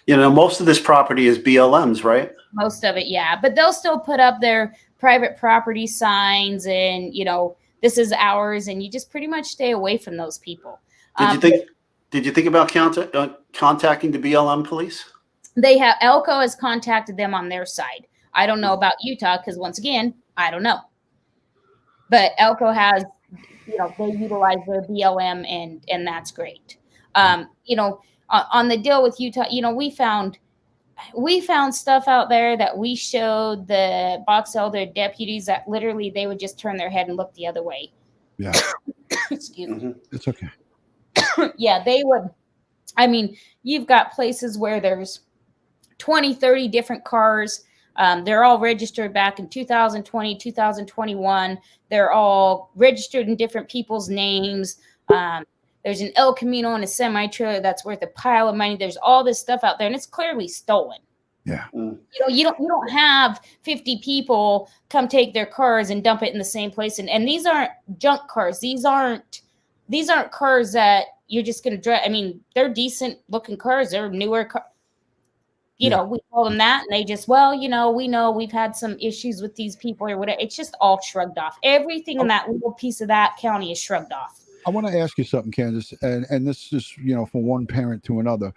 You know, most of this property is BLM's, right? Most of it, yeah. But they'll still put up their private property signs and, you know, this is ours, and you just pretty much stay away from those people. Did you think about contacting the BLM police? Elko has contacted them on their side. I don't know about Utah because, once again, I don't know. But Elko has, you know, they utilize their BLM, and that's great. You know, on the deal with Utah, you know, we found stuff out there that we showed the box elder deputies that literally they would just turn their head and look the other way. Yeah. Excuse me. It's okay. Yeah, they would. I mean, you've got places where there's 20, 30 different cars. They're all registered back in 2020, 2021. They're all registered in different people's names. There's an El Camino and a semi-trailer that's worth a pile of money. There's all this stuff out there, and it's clearly stolen. Yeah. You know, you don't have 50 people come take their cars and dump it in the same place. And these aren't junk cars. These aren't cars that you're just going to drive. I mean, they're decent looking cars. They're newer cars. You know, we told them that, and they just, well, you know, we know we've had some issues with these people or whatever. It's just all shrugged off. Everything in that little piece of that county is shrugged off. I want to ask you something, Candice, and this is, you know, from one parent to another.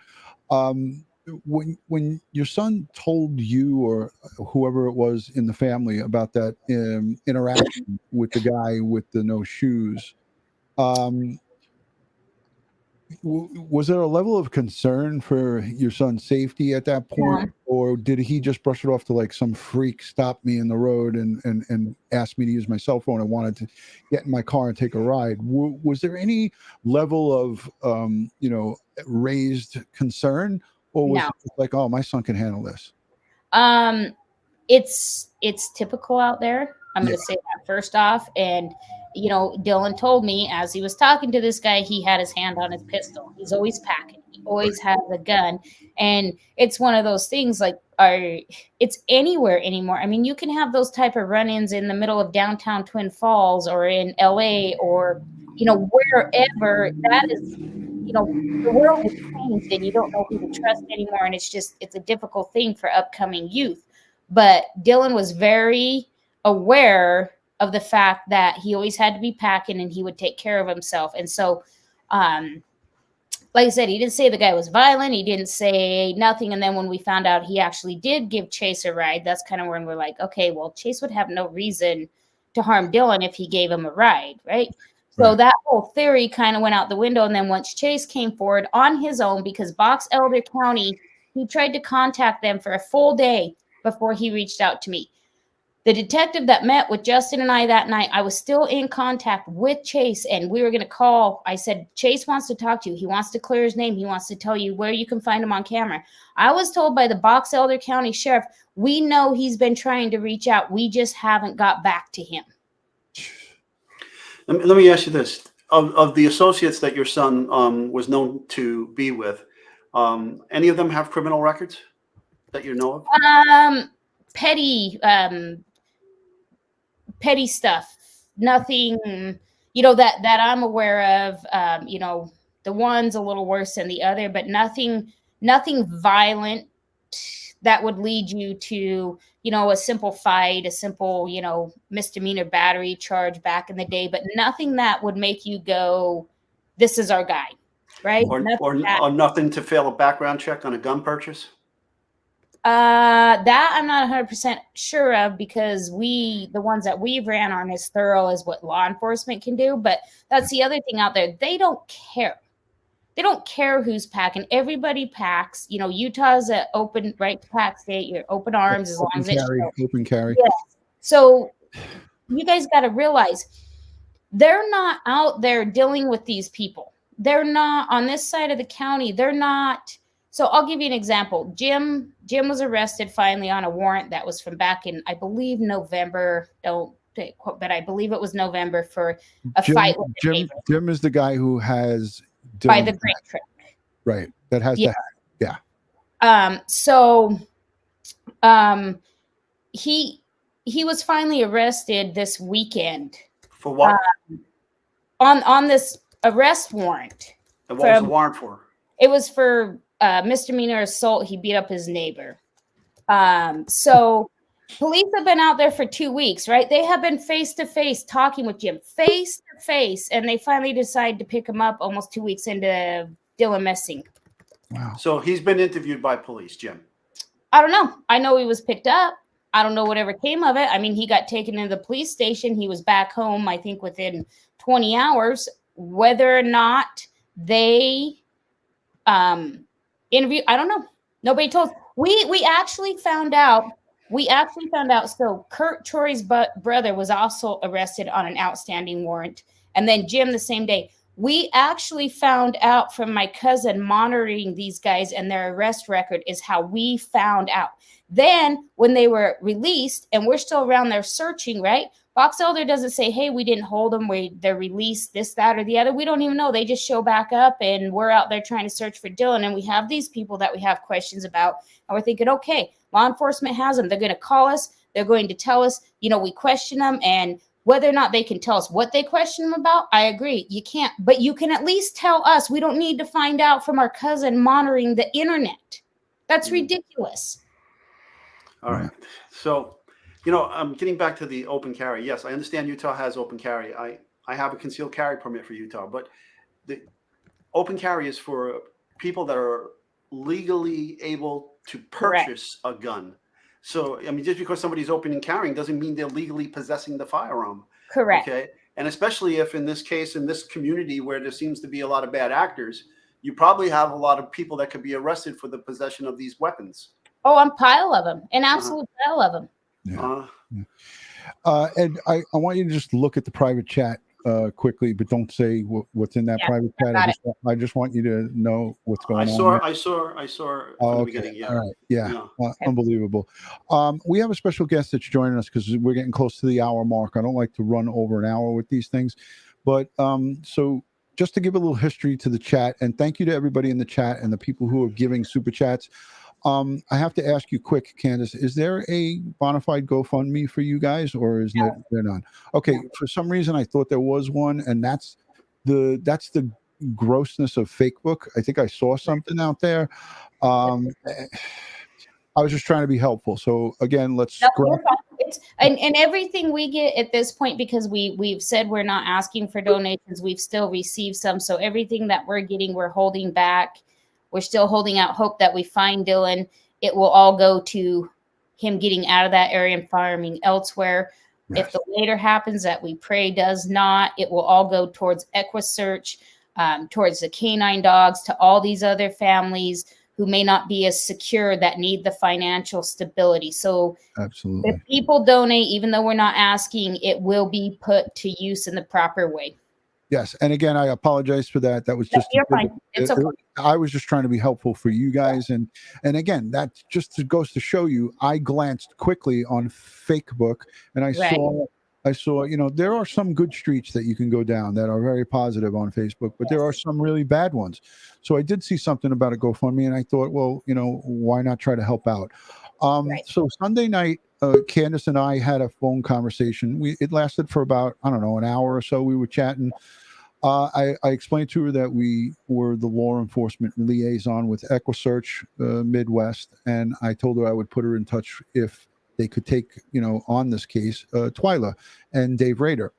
When your son told you or whoever it was in the family about that interaction with the guy with the no shoes, was there a level of concern for your son's safety at that point, or did he just brush it off to like some freak stopped me in the road and asked me to use my cell phone and wanted to get in my car and take a ride? Was there any level of you know, raised concern, or was it just like, oh, my son can handle this? It's typical out there. I'm going to say that first off. And, you know, Dylan told me as he was talking to this guy, he had his hand on his pistol. He's always packing. He always has a gun. And it's one of those things like, it's anywhere anymore. I mean, you can have those type of run-ins in the middle of downtown Twin Falls or in LA or, you know, wherever. That is, you know, the world has changed and you don't know who to trust anymore. And it's a difficult thing for upcoming youth. But Dylan was very aware of the fact that he always had to be packing and he would take care of himself. And so, like I said, he didn't say the guy was violent. He didn't say nothing. And then when we found out he actually did give Chase a ride, that's kind of when we're like, okay, well, Chase would have no reason to harm Dylan if he gave him a ride, right? So that whole theory kind of went out the window. And then once Chase came forward on his own, because Box Elder County, he tried to contact them for a full day before he reached out to me. The detective that met with Justin and I that night, I was still in contact with Chase, and we were going to call. I said, Chase wants to talk to you. He wants to clear his name. He wants to tell you where you can find him on camera. I was told by the Box Elder County Sheriff, we know he's been trying to reach out. We just haven't got back to him. Let me ask you this. Of the associates that your son was known to be with, any of them have criminal records that you know of? Petty stuff, nothing, you know, that I'm aware of. You know, the one's a little worse than the other, but nothing violent that would lead you to, you know, a simple fight, a simple, you know, misdemeanor battery charge back in the day, but nothing that would make you go, this is our guy, right? Or nothing to fail a background check on a gun purchase? That I'm not 100% sure of, because the ones that we've ran aren't as thorough as what law enforcement can do. But that's the other thing out there. They don't care. they don't care who's packing. Everybody packs. You know, Utah's an open right to pack state. You're open arms as long as it's open carry. Yeah. So you guys got to realize they're not out there dealing with these people. They're not on this side of the county. They're not. So I'll give you an example. Jim was arrested finally on a warrant that was from back in, I believe, November. Don't quote, but I believe it was November for a fight with the neighbor. Jim is the guy who has by the Great Trick. Right. That has Yeah. the hat. Yeah. He was finally arrested this weekend. For what? On this arrest warrant. And what was the warrant for? It was for misdemeanor assault. He beat up his neighbor. So police have been out there for 2 weeks, right? They have been face to face talking with Jim, face to face, and they finally decided to pick him up almost 2 weeks into Dylan missing. Wow. So he's been interviewed by police, Jim. I don't know. I know he was picked up. I don't know whatever came of it. I mean, he got taken into the police station. He was back home, I think, within 20 hours. Whether or not they interview, I don't know. Nobody told us. We actually found out. So Kurt Troy's brother was also arrested on an outstanding warrant, and then Jim the same day. We actually found out from my cousin monitoring these guys and their arrest record is how we found out. Then when they were released and we're still around there searching, right? Box Elder doesn't say, hey, we didn't hold them. They're released, this, that, or the other. We don't even know. They just show back up and we're out there trying to search for Dylan. And we have these people that we have questions about. And we're thinking, okay, law enforcement has them. They're going to call us. They're going to tell us, we question them. And whether or not they can tell us what they question them about, I agree. You can't, but you can at least tell us. We don't need to find out from our cousin monitoring the internet. That's ridiculous. All right. So, I'm getting back to the open carry. Yes, I understand Utah has open carry. I have a concealed carry permit for Utah, but the open carry is for people that are legally able to purchase a gun. So, just because somebody's open and carrying doesn't mean they're legally possessing the firearm. Correct. Okay. And especially if in this case, in this community where there seems to be a lot of bad actors, you probably have a lot of people that could be arrested for the possession of these weapons. Oh, a pile of them, an absolute pile of them. Yeah. And I want you to just look at the private chat quickly, but don't say what's in that private chat. I just want you to know what's going on. I saw from the beginning. Yeah. All right. Yeah. Unbelievable. We have a special guest that's joining us because we're getting close to the hour mark. I don't like to run over an hour with these things, but so just to give a little history to the chat, and thank you to everybody in the chat and the people who are giving super chats. I have to ask you quick, Candice, is there a bona fide GoFundMe for you guys, or is there none? Okay, for some reason I thought there was one, and that's the grossness of fake book. I think I saw something out there. I was just trying to be helpful. So again, let's and everything we get at this point, because we've said we're not asking for donations, we've still received some. So everything that we're getting, we're holding back. We're still holding out hope that we find Dylan. It will all go to him getting out of that area and farming elsewhere. Yes. If the later happens that we pray does not, it will all go towards EquuSearch, towards the canine dogs, to all these other families who may not be as secure, that need the financial stability. So absolutely, if people donate, even though we're not asking, it will be put to use in the proper way. Yes, and again, I apologize for that. That was just you're fine. It's okay. I was just trying to be helpful for you guys, and again, that just goes to show you. I glanced quickly on Facebook, and I saw, there are some good streets that you can go down that are very positive on Facebook, but there are some really bad ones. So I did see something about a GoFundMe, and I thought, well, why not try to help out? So Sunday night, Candice and I had a phone conversation. It lasted for about, I don't know, an hour or so. We were chatting. I explained to her that we were the law enforcement liaison with EquuSearch Midwest, and I told her I would put her in touch if they could take, on this case, Twila and Dave Rader.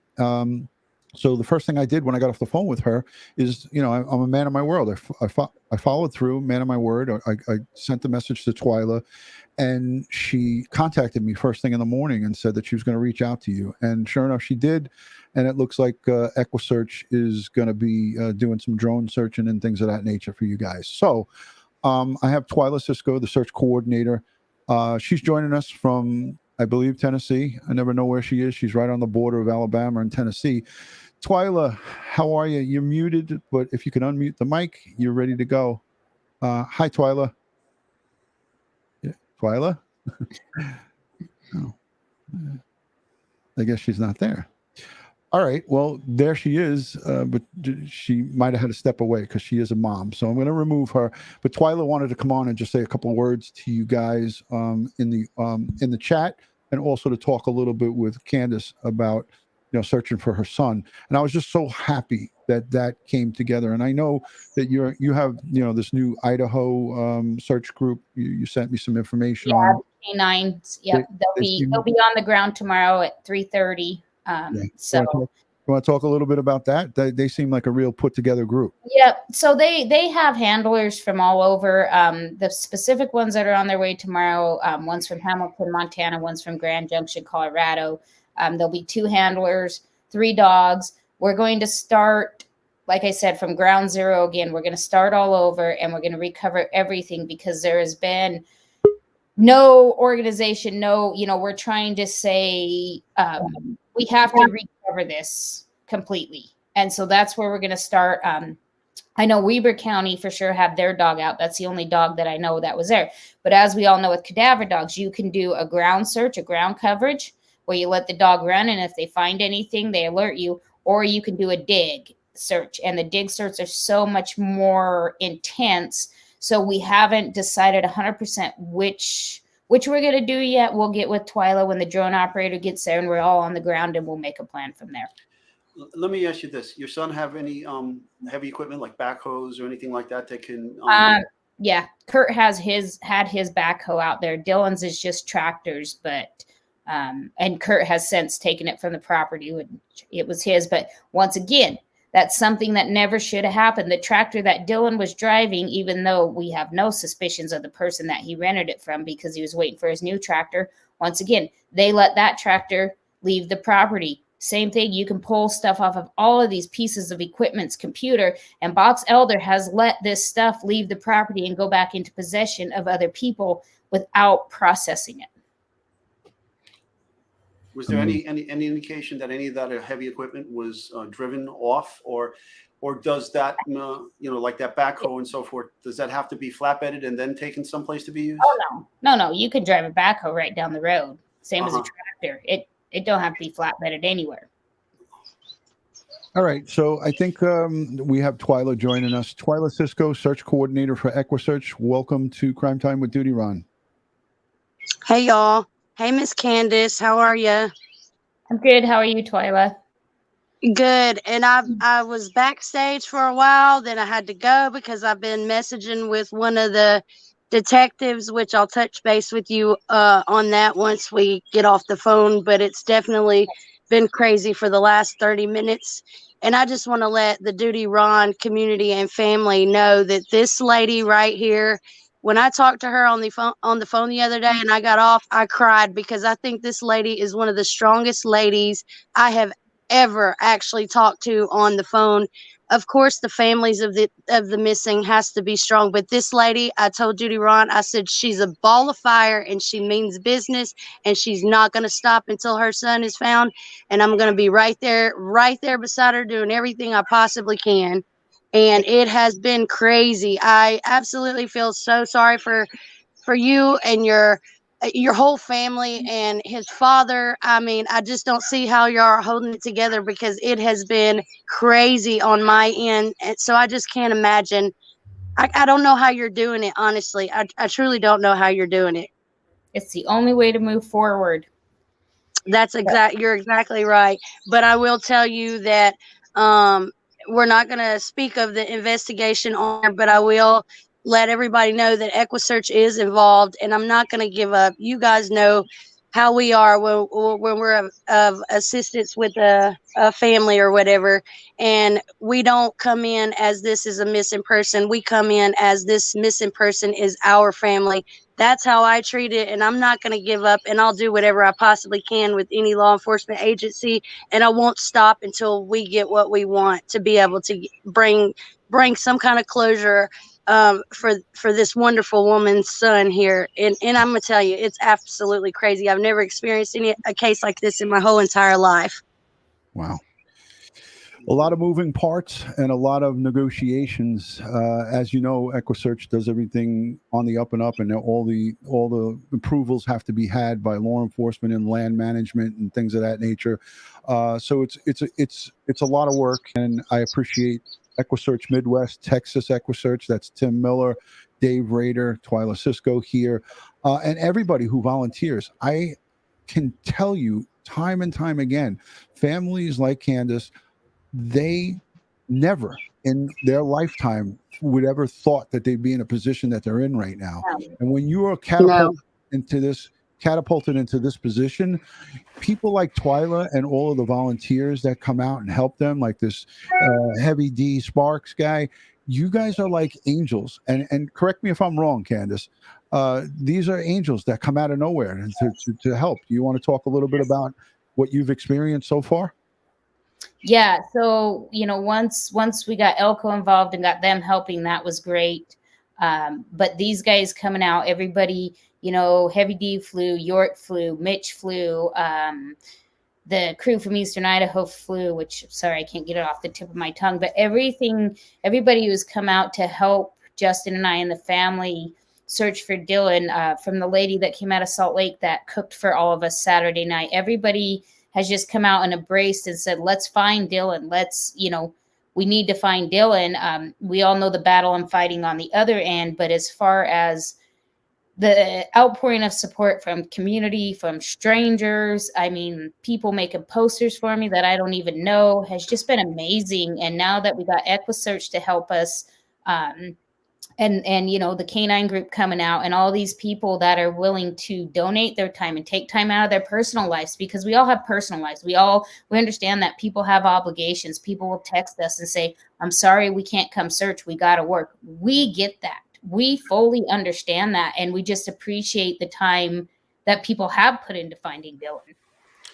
So the first thing I did when I got off the phone with her is, I'm a man of my word. I followed through, man of my word. I sent the message to Twila, and she contacted me first thing in the morning and said that she was going to reach out to you. And sure enough, she did. And it looks like EquuSearch is going to be doing some drone searching and things of that nature for you guys. So I have Twila Sisco, the search coordinator. She's joining us from, I believe, Tennessee. I never know where she is. She's right on the border of Alabama and Tennessee. Twila, how are you? You're muted, but if you can unmute the mic, you're ready to go. Hi, Twila. Yeah, Twila? Oh. I guess she's not there. All right. Well, there she is, but she might have had to step away because she is a mom. So I'm going to remove her. But Twila wanted to come on and just say a couple of words to you guys in the chat, and also to talk a little bit with Candice about searching for her son. And I was just so happy that came together. And I know that you have this new Idaho search group. You sent me some information on. Canines. Yep, they'll be on the ground tomorrow at 3:30. So you want to talk a little bit about that? They seem like a real put together group. Yep. So they have handlers from all over. The specific ones that are on their way tomorrow, one's from Hamilton, Montana, one's from Grand Junction, Colorado. There'll be 2 handlers, 3 dogs. We're going to start, like I said, from ground zero again. We're going to start all over, and we're going to recover everything, because there has been no organization, we're trying to say we have to recover this completely. And so that's where we're going to start. I know Weber County for sure had their dog out. That's the only dog that I know that was there. But as we all know with cadaver dogs, you can do a ground search, a ground coverage, where you let the dog run, and if they find anything, they alert you, or you can do a dig search. And the dig search are so much more intense. So we haven't decided 100% which we're going to do yet. We'll get with Twila when the drone operator gets there and we're all on the ground, and we'll make a plan from there. Let me ask you this. Your son have any heavy equipment like backhoes or anything like that can yeah, Kurt had his backhoe out there. Dylan's is just tractors, but and Kurt has since taken it from the property. It was his, but once again, that's something that never should have happened. The tractor that Dylan was driving, even though we have no suspicions of the person that he rented it from because he was waiting for his new tractor, once again, they let that tractor leave the property. Same thing, you can pull stuff off of all of these pieces of equipment's computer, and Box Elder has let this stuff leave the property and go back into possession of other people without processing it. Was there any indication that any of that heavy equipment was driven off, or does that like that backhoe and so forth, does that have to be flatbedded and then taken someplace to be used? Oh no, you can drive a backhoe right down the road, same as a tractor. It don't have to be flatbedded anywhere. All right, so I think we have Twila joining us. Twila Sisco, search coordinator for EquuSearch. Welcome to Crime Time with DutyRon. Hey y'all. Hey, Miss Candice, how are you? I'm good. How are you, Twila? Good. And I was backstage for a while. Then I had to go because I've been messaging with one of the detectives, which I'll touch base with you on that once we get off the phone. But it's definitely been crazy for the last 30 minutes. And I just want to let the DutyRon community and family know that this lady right here, when I talked to her on the phone the other day and I got off, I cried because I think this lady is one of the strongest ladies I have ever actually talked to on the phone. Of course, the families of the missing has to be strong, but this lady, I told DutyRon, I said she's a ball of fire and she means business, and she's not going to stop until her son is found. And I'm going to be right there beside her, doing everything I possibly can. And it has been crazy. I absolutely feel so sorry for you and your whole family and his father. I mean, I just don't see how you are holding it together because it has been crazy on my end. And so I just can't imagine. I don't know how you're doing it, honestly. I truly don't know how you're doing it. It's the only way to move forward. You're exactly right. But I will tell you that we're not going to speak of the investigation but I will let everybody know that EquuSearch is involved, and I'm not going to give up. You guys know how we are when we're of assistance with a family or whatever, and we don't come in as this is a missing person. We come in as this missing person is our family. That's how I treat it, and I'm not going to give up, and I'll do whatever I possibly can with any law enforcement agency, and I won't stop until we get what we want to be able to bring some kind of closure for this wonderful woman's son here. And I'm gonna tell you, it's absolutely crazy. I've never experienced a case like this in my whole entire life. Wow. A lot of moving parts and a lot of negotiations. As you know, EquuSearch does everything on the up and up, and all the approvals have to be had by law enforcement and land management and things of that nature. So it's a lot of work, and I appreciate EquuSearch Midwest, Texas EquuSearch. That's Tim Miller, Dave Rader, Twila Sisco here, and everybody who volunteers. I can tell you time and time again, families like Candice, they never in their lifetime would ever thought that they'd be in a position that they're in right now. And when you are catapulted into this position, people like Twila and all of the volunteers that come out and help them, like this HeavyDSparks guy, you guys are like angels. And correct me if I'm wrong, Candice. These are angels that come out of nowhere to help. You want to talk a little bit about what you've experienced so far? Yeah. So, once we got Elko involved and got them helping, that was great. But these guys coming out, everybody, Heavy D flew, York flew, Mitch flew, the crew from Eastern Idaho flew, which, sorry, I can't get it off the tip of my tongue, but everybody who's come out to help Justin and I and the family search for Dylan, from the lady that came out of Salt Lake that cooked for all of us Saturday night, everybody has just come out and embraced and said, let's find Dylan. We need to find Dylan. We all know the battle I'm fighting on the other end, but as far as the outpouring of support from community, from strangers, people making posters for me that I don't even know, has just been amazing. And now that we got EquuSearch to help us, and the canine group coming out, and all these people that are willing to donate their time and take time out of their personal lives, because we all have personal lives. We understand that people have obligations. People will text us and say, I'm sorry, we can't come search. We got to work. We get that. We fully understand that. And we just appreciate the time that people have put into finding Dylan.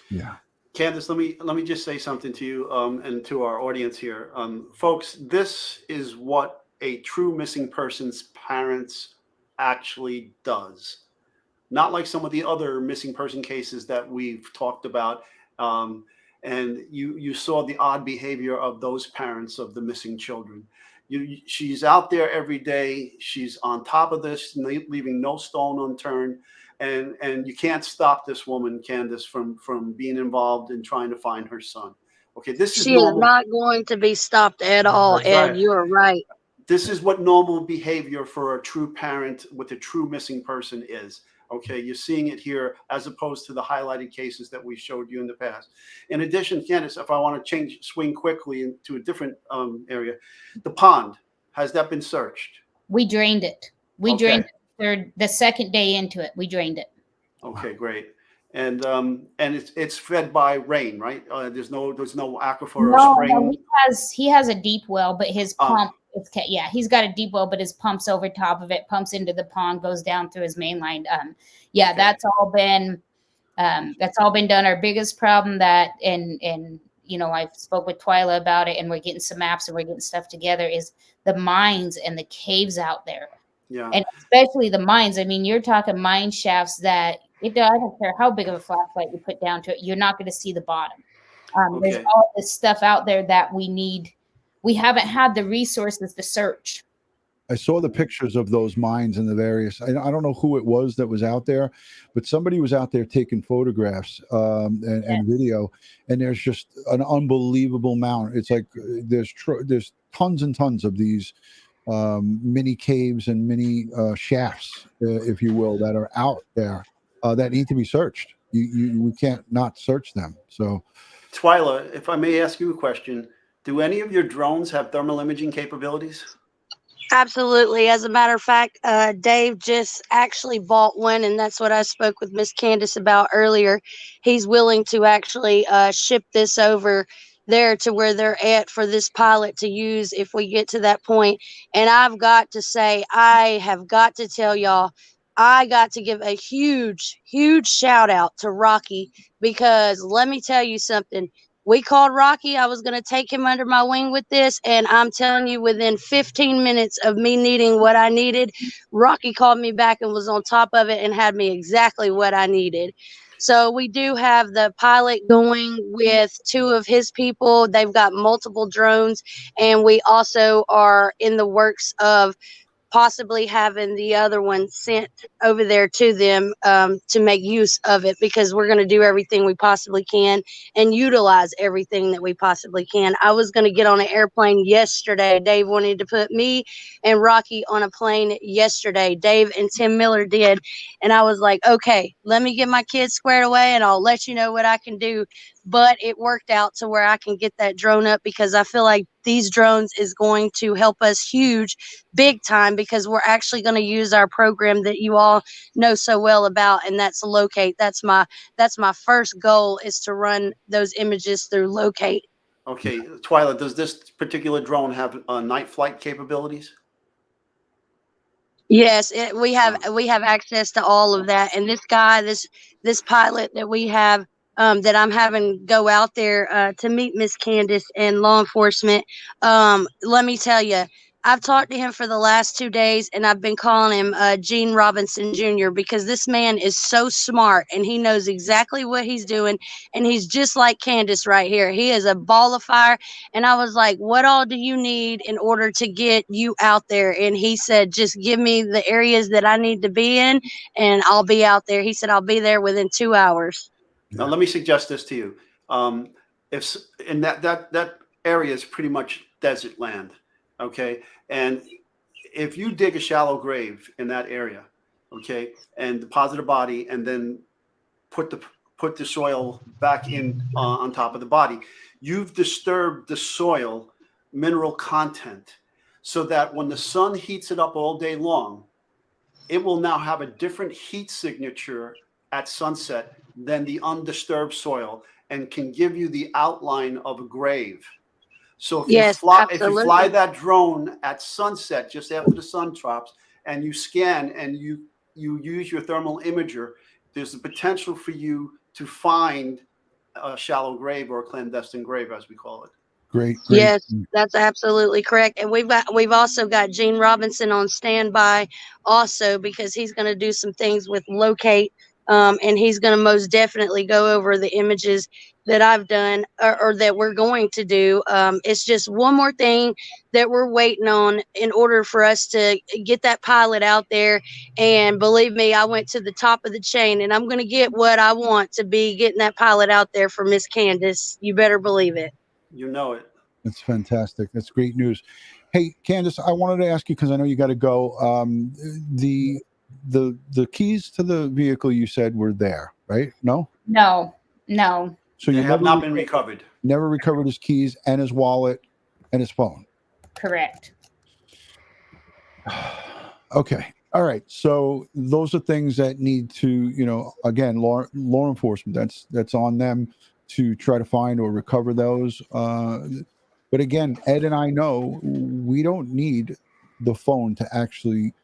Yeah. Candice, let me just say something to you and to our audience here. Folks, this is what a true missing person's parents actually does. Not like some of the other missing person cases that we've talked about. And you saw the odd behavior of those parents of the missing children. She's out there every day. She's on top of this, leaving no stone unturned. And you can't stop this woman, Candice, from being involved in trying to find her son. Okay, She is not going to be stopped at all, That's Ed. right. You are right. This is what normal behavior for a true parent with a true missing person is. Okay, you're seeing it here as opposed to the highlighted cases that we showed you in the past. In addition, Candice, if I want to swing quickly into a different area, the pond, has that been searched? We drained it. We drained it the second day into it. We drained it. Okay, great. And it's fed by rain, right? There's no aquifer or spring. No, he has a deep well, but his pump. He's got a deep well, but his pump's over top of it, pumps into the pond, goes down through his main line. Okay. That's all been done. Our biggest problem I spoke with Twila about it, and we're getting some maps and we're getting stuff together, is the mines and the caves out there. Yeah. And especially the mines. You're talking mine shafts that I don't care how big of a flashlight you put down to it, you're not going to see the bottom. There's all this stuff out there that we need. We haven't had the resources to search. I saw the pictures of those mines and the various, I don't know who it was that was out there, but somebody was out there taking photographs and video, and there's just an unbelievable amount. It's like there's tons and tons of these mini caves and mini shafts, if you will, that are out there that need to be searched. We can't not search them. So, Twila, if I may ask you a question, do any of your drones have thermal imaging capabilities? Absolutely. As a matter of fact, Dave just actually bought one, and that's what I spoke with Miss Candice about earlier. He's willing to actually ship this over there to where they're at for this pilot to use if we get to that point. And I've got to say, I have got to tell y'all, I got to give a huge, huge shout out to Rocky, because let me tell you something. We called Rocky. I was going to take him under my wing with this. And I'm telling you, within 15 minutes of me needing what I needed, Rocky called me back and was on top of it and had me exactly what I needed. So we do have the pilot going with 2 of his people. They've got multiple drones. And we also are in the works of possibly having the other one sent over there to them to make use of it, because we're going to do everything we possibly can and utilize everything that we possibly can. I was going to get on an airplane yesterday. Dave wanted to put me and Rocky on a plane yesterday. Dave and Tim Miller did. And I was like, okay, let me get my kids squared away and I'll let you know what I can do. But it worked out to where I can get that drone up, because I feel like these drones is going to help us huge, big time, because we're actually going to use our program that you all know so well about, and that's locate. That's my first goal, is to run those images through locate. Okay, Twila, does this particular drone have night flight capabilities? Yes, we have access to all of that. And this guy, this pilot that we have, that I'm having go out there to meet Miss Candice and law enforcement. Let me tell you, I've talked to him for the last 2 days, and I've been calling him Gene Robinson Jr., because this man is so smart and he knows exactly what he's doing. And he's just like Candice right here. He is a ball of fire. And I was like, what all do you need in order to get you out there? And he said, just give me the areas that I need to be in and I'll be out there. He said, I'll be there within 2 hours. Now, let me suggest this to you. If in that area is pretty much desert land, okay, and if you dig a shallow grave in that area, okay, and deposit a body, and then put the soil back in on top of the body, you've disturbed the soil mineral content, so that when the sun heats it up all day long, it will now have a different heat signature at sunset than the undisturbed soil, and can give you the outline of a grave. So if you fly that drone at sunset, just after the sun drops, and you scan and you use your thermal imager, there's the potential for you to find a shallow grave, or a clandestine grave, as we call it. Great. Yes, that's absolutely correct. And we've also got Gene Robinson on standby also, because he's going to do some things with locate. And he's going to most definitely go over the images that I've done, or that we're going to do. It's just one more thing that we're waiting on in order for us to get that pilot out there. And believe me, I went to the top of the chain, and I'm going to get what I want to be getting that pilot out there for Miss Candice. You better believe it. You know it. That's fantastic. That's great news. Hey, Candice, I wanted to ask you, because I know you got to go. The keys to the vehicle, you said, were there, right? No. So you have not been recovered. Never recovered his keys and his wallet and his phone. Correct. Okay. All right. So those are things that need to, again, law enforcement. That's on them to try to find or recover those. But again, Ed and I know we don't need the phone to actually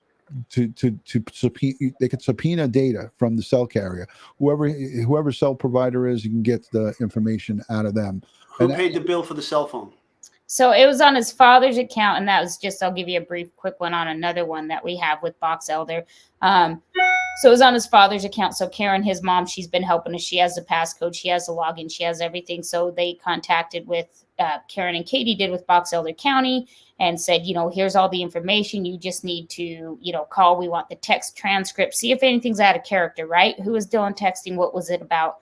to subpoena. They could subpoena data from the cell carrier. Whoever cell provider is, you can get the information out of them. Who paid the bill for the cell phone? So it was on his father's account, and that was just, I'll give you a brief quick one on another one that we have with Box Elder. So it was on his father's account. So Karen, his mom, she's been helping us. She has the passcode, she has the login, she has everything. So they contacted with Karen and Katie did with Box Elder County and said, here's all the information. You just need to, call. We want the text transcript. See if anything's out of character, right? Who was Dylan texting? What was it about?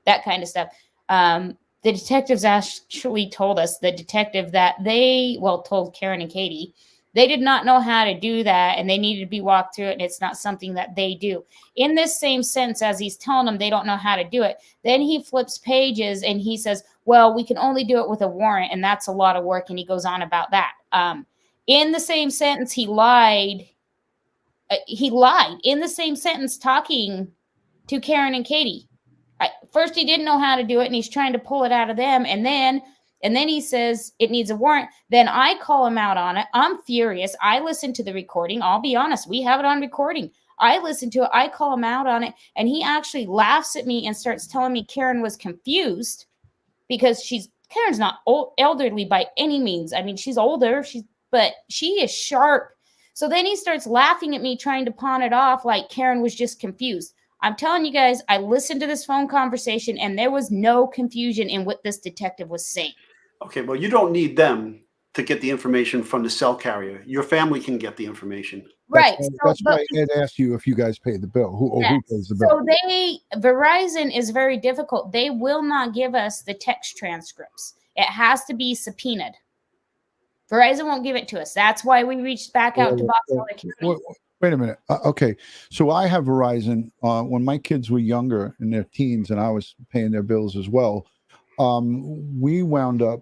That kind of stuff. The detectives actually told us, the detective that told Karen and Katie, they did not know how to do that, and they needed to be walked through it, and it's not something that they do. In this same sense, as he's telling them they don't know how to do it, then he flips pages and he says, well, we can only do it with a warrant, and that's a lot of work, and he goes on about that. In the same sentence, he lied. He lied in the same sentence talking to Karen and Katie. First, he didn't know how to do it, and he's trying to pull it out of them. And then he says it needs a warrant. Then I call him out on it. I'm furious. I listen to the recording. I'll be honest. We have it on recording. I listen to it. I call him out on it. And he actually laughs at me and starts telling me Karen was confused because Karen's not elderly by any means. I mean, she's older, but she is sharp. So then he starts laughing at me, trying to pawn it off like Karen was just confused. I'm telling you guys, I listened to this phone conversation and there was no confusion in what this detective was saying. Okay, well, you don't need them to get the information from the cell carrier. Your family can get the information. Right. That's why Ed asked you if you guys paid the bill. Who pays the bill? So Verizon is very difficult. They will not give us the text transcripts. It has to be subpoenaed. Verizon won't give it to us. That's why we reached back out to Box Elder County. Wait a minute. Okay. So I have Verizon. When my kids were younger in their teens and I was paying their bills as well, we wound up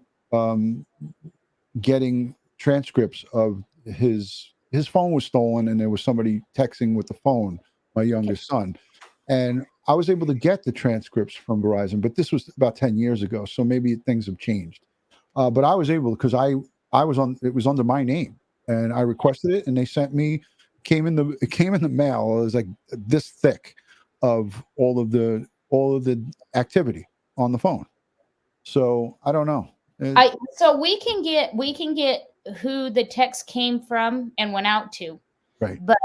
getting transcripts of his phone was stolen and there was somebody texting with the phone, my youngest son. And I was able to get the transcripts from Verizon, but this was about 10 years ago. So maybe things have changed. But I was able, because it was under my name and I requested it and they sent me, it came in the mail. It was like this thick of all of the activity on the phone. So I don't know. So we can get who the text came from and went out to. Right. But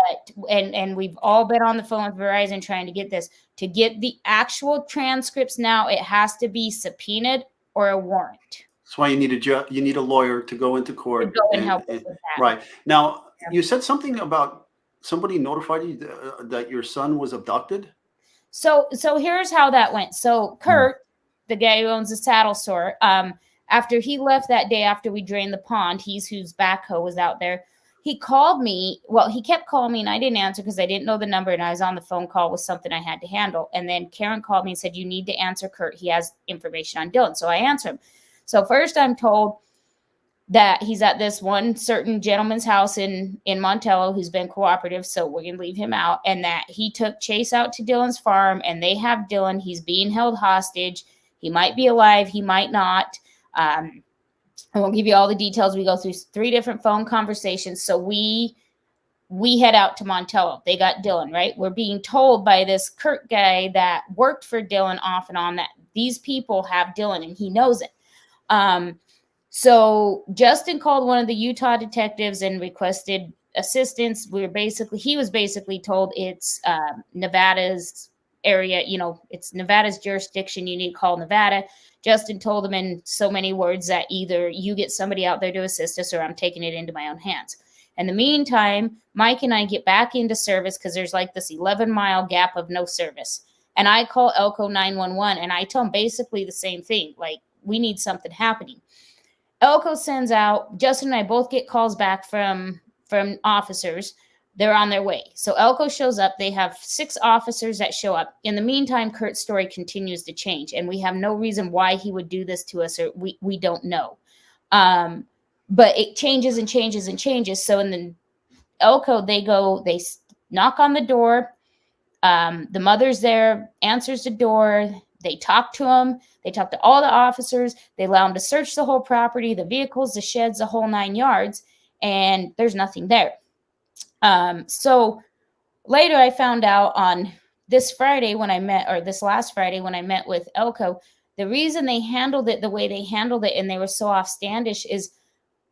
and we've all been on the phone with Verizon trying to get this. To get the actual transcripts now, it has to be subpoenaed or a warrant. That's why you need a lawyer to go into court. To go and help us with that. Right. Now, you said something about somebody notified you that your son was abducted. So here's how that went. So Kurt, the guy who owns the saddle store, after he left that day after we drained the pond, whose backhoe was out there, he called me. Well, he kept calling me and I didn't answer because I didn't know the number and I was on the phone call with something I had to handle. And then Karen called me and said, you need to answer Kurt. He has information on Dylan. So I answered him. So first I'm told that he's at this one certain gentleman's house in Montello who's been cooperative. So we're going to leave him out. And that he took Chase out to Dylan's farm and they have Dylan. He's being held hostage. He might be alive. He might not. I won't give you all the details. We go through 3 different phone conversations. So we head out to Montello. They got Dylan, right? We're being told by this Kurt guy that worked for Dylan off and on that these people have Dylan and he knows it. So Justin called one of the Utah detectives and requested assistance. He was basically told it's Nevada's area, it's Nevada's jurisdiction. You need to call Nevada. Justin told him in so many words that either you get somebody out there to assist us or I'm taking it into my own hands. In the meantime, Mike and I get back into service because there's like this 11-mile gap of no service. And I call Elko 911 and I tell them basically the same thing. Like, we need something happening. Elko sends out, Justin and I both get calls back from officers. They're on their way. So Elko shows up. They have 6 officers that show up. In the meantime, Kurt's story continues to change, and we have no reason why he would do this to us, or we don't know. But it changes and changes and changes. So in the Elko, they knock on the door. The mother's there, answers the door. They talk to him. They talk to all the officers. They allow them to search the whole property, the vehicles, the sheds, the whole 9 yards, and there's nothing there. So later I found out on this last Friday when I met with Elko, the reason they handled it the way they handled it and they were so offstandish is,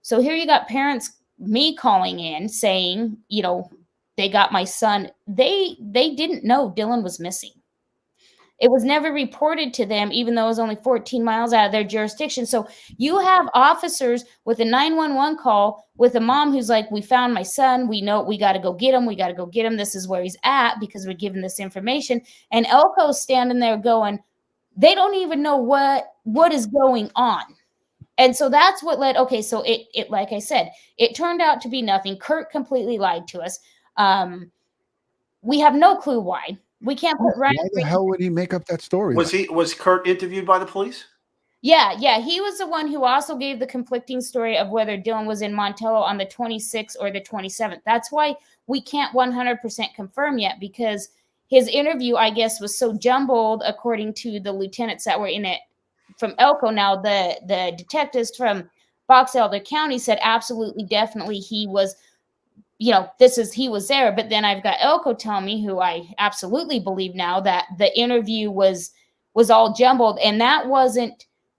so here you got parents, me calling in saying, they got my son. They didn't know Dylan was missing. It was never reported to them, even though it was only 14 miles out of their jurisdiction. So you have officers with a 911 call with a mom who's like, we found my son. We know we got to go get him. We got to go get him. This is where he's at because we're given this information. And Elko's standing there going, they don't even know what is going on. And so that's what led. Okay, so it like I said, it turned out to be nothing. Kurt completely lied to us. We have no clue why. We can't put Ryan. Why the hell would he make up that story? Was Kurt interviewed by the police? Yeah, he was the one who also gave the conflicting story of whether Dylan was in Montello on the 26th or the 27th. That's why we can't 100% confirm yet, because his interview, I guess, was so jumbled according to the lieutenants that were in it from Elko. Now, the detectives from Box Elder County said absolutely, definitely he was, he was there. But then I've got Elko telling me, who I absolutely believe now, that the interview was all jumbled, and that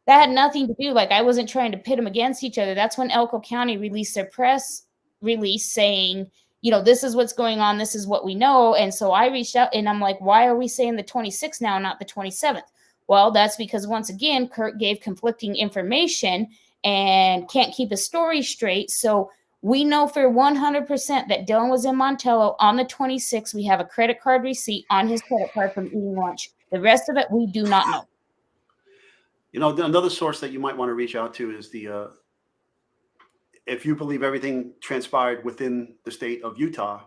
had nothing to do, like, I wasn't trying to pit them against each other. That's when Elko County released their press release saying, this is what's going on, this is what we know. And so I reached out and I'm like, why are we saying the 26th now, not the 27th? Well, that's because, once again, Kurt gave conflicting information and can't keep a story straight. So we know for 100% that Dylan was in Montello on the 26th. We have a credit card receipt on his credit card from eating lunch. The rest of it, we do not know. Another source that you might want to reach out to is if you believe everything transpired within the state of Utah,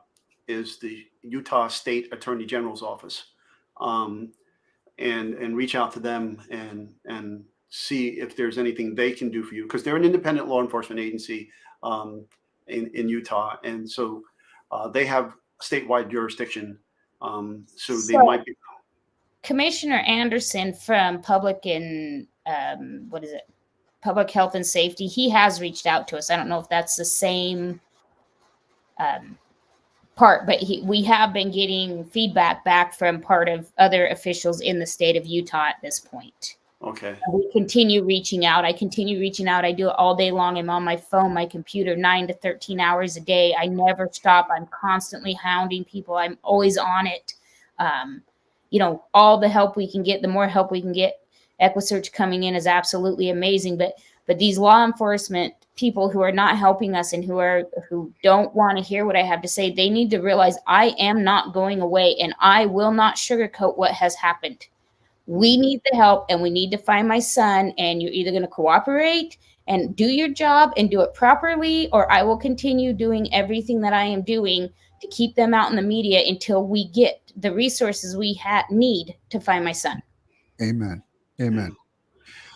is the Utah State Attorney General's office, and reach out to them and see if there's anything they can do for you, because they're an independent law enforcement agency in Utah, and so they have statewide jurisdiction. So they might be. Commissioner Anderson from Public Health and Safety, he has reached out to us. I don't know if that's the same part, but we have been getting feedback back from part of other officials in the state of Utah at this point. Okay. We continue reaching out. I continue reaching out. I do it all day long. I'm on my phone, my computer, 9 to 13 hours a day. I never stop. I'm constantly hounding people. I'm always on it. All the help we can get, the more help we can get. EquuSearch coming in is absolutely amazing, but these law enforcement people who are not helping us and who don't want to hear what I have to say, they need to realize I am not going away, and I will not sugarcoat what has happened. We need the help, and we need to find my son, and you're either going to cooperate and do your job and do it properly, or I will continue doing everything that I am doing to keep them out in the media until we get the resources we need to find my son. Amen. Amen.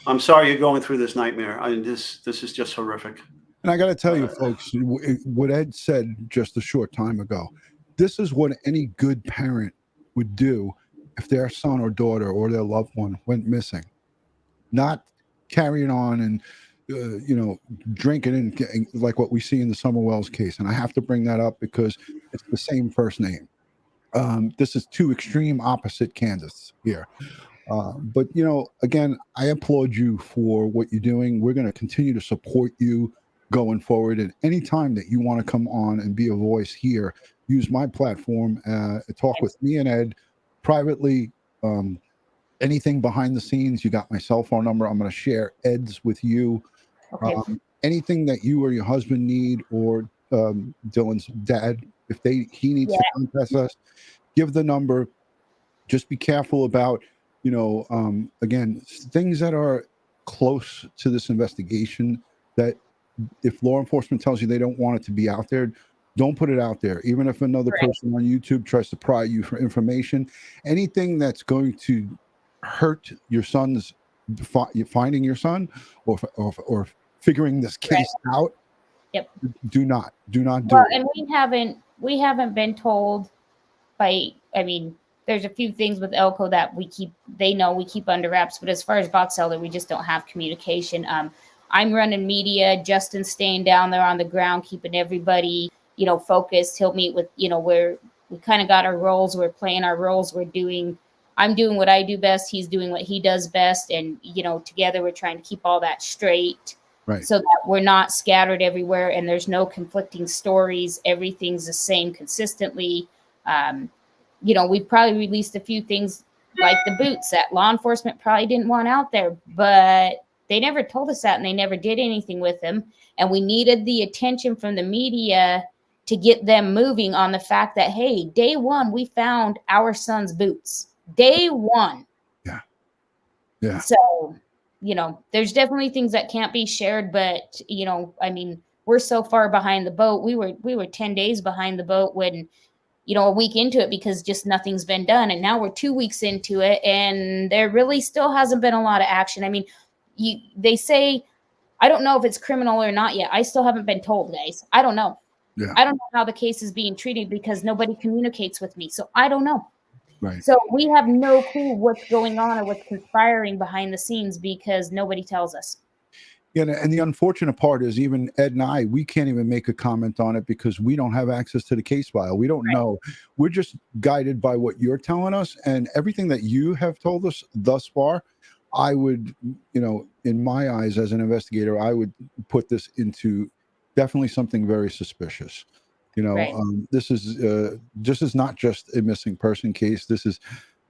I'm sorry you're going through this nightmare. This is just horrific. And I got to tell you, folks, what Ed said just a short time ago, this is what any good parent would do if their son or daughter or their loved one went missing. Not carrying on and, drinking and like what we see in the Summer Wells case. And I have to bring that up because it's the same first name. This is two extreme opposite Candice here. But, again, I applaud you for what you're doing. We're going to continue to support you going forward. And anytime that you want to come on and be a voice here, use my platform, talk with me and Ed privately. Anything behind the scenes, you got my cell phone number. I'm going to share Ed's with you. Okay. Anything that you or your husband need, or Dylan's dad, if he needs to contact us, give the number. Just be careful about, again, things that are close to this investigation, that if law enforcement tells you they don't want it to be out there, don't put it out there. Even if another person on YouTube tries to pry you for information, anything that's going to hurt your son's finding your son or figuring this case out. Yep. Do not do it. And we haven't been told there's a few things with Elko that we keep under wraps, but as far as Box Elder, we just don't have communication. I'm running media, Justin's staying down there on the ground, keeping everybody, focused. He'll meet with, where we kind of got our roles. We're playing our roles. I'm doing what I do best. He's doing what he does best. And, together we're trying to keep all that straight. Right. So that we're not scattered everywhere and there's no conflicting stories. Everything's the same consistently. We've probably released a few things like the boots that law enforcement probably didn't want out there, but they never told us that and they never did anything with them. And we needed the attention from the media to get them moving on the fact that, hey, day one, we found our son's boots. Day one. Yeah. Yeah. So, there's definitely things that can't be shared, but, we're so far behind the boat. We were 10 days behind the boat when, a week into it, because just nothing's been done. And now we're 2 weeks into it and there really still hasn't been a lot of action. they say, I don't know if it's criminal or not yet. I still haven't been told, guys. I don't know. Yeah. I don't know how the case is being treated because nobody communicates with me. So I don't know. Right. So we have no clue what's going on or what's conspiring behind the scenes because nobody tells us. Yeah, and the unfortunate part is even Ed and I, we can't even make a comment on it because we don't have access to the case file. We don't know. We're just guided by what you're telling us, and everything that you have told us thus far. I would, in my eyes as an investigator, I would put this into definitely something very suspicious. This is not just a missing person case. This is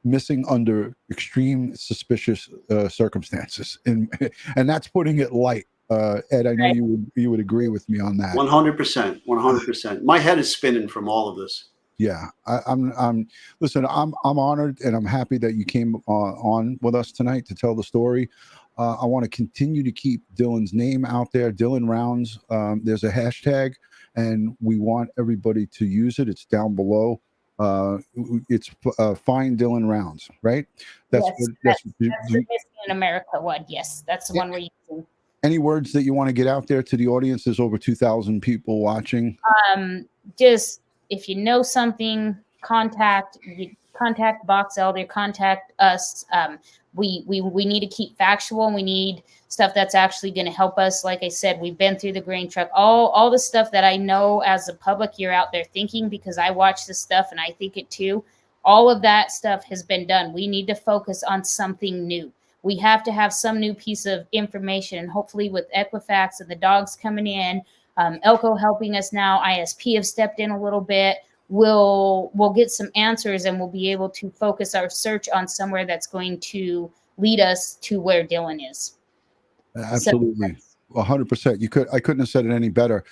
missing under extreme suspicious circumstances, and that's putting it light. Ed, I know you would agree with me on that. 100%, 100%. My head is spinning from all of this. Yeah, I'm listen, I'm honored and I'm happy that you came on with us tonight to tell the story. I want to continue to keep Dylan's name out there, Dylan Rounds. There's a hashtag, and we want everybody to use it. It's down below. It's Find Dylan Rounds, right? That's the Missing in America one. Yes, that's the one we're using. Any words that you want to get out there to the audience? There's over 2,000 people watching. Just if you know something, contact Box Elder, contact us. We need to keep factual, and we need stuff that's actually going to help us. Like I said, we've been through the grain truck, all the stuff that I know as a public you're out there thinking, because I watch this stuff and I think it too. All of that stuff has been done. We need to focus on something new. We have to have some new piece of information, and hopefully with Equifax and the dogs coming in, Elko helping us now, ISP have stepped in a little bit. We'll get some answers, and we'll be able to focus our search on somewhere that's going to lead us to where Dylan is. Absolutely. 100%. I couldn't have said it any better.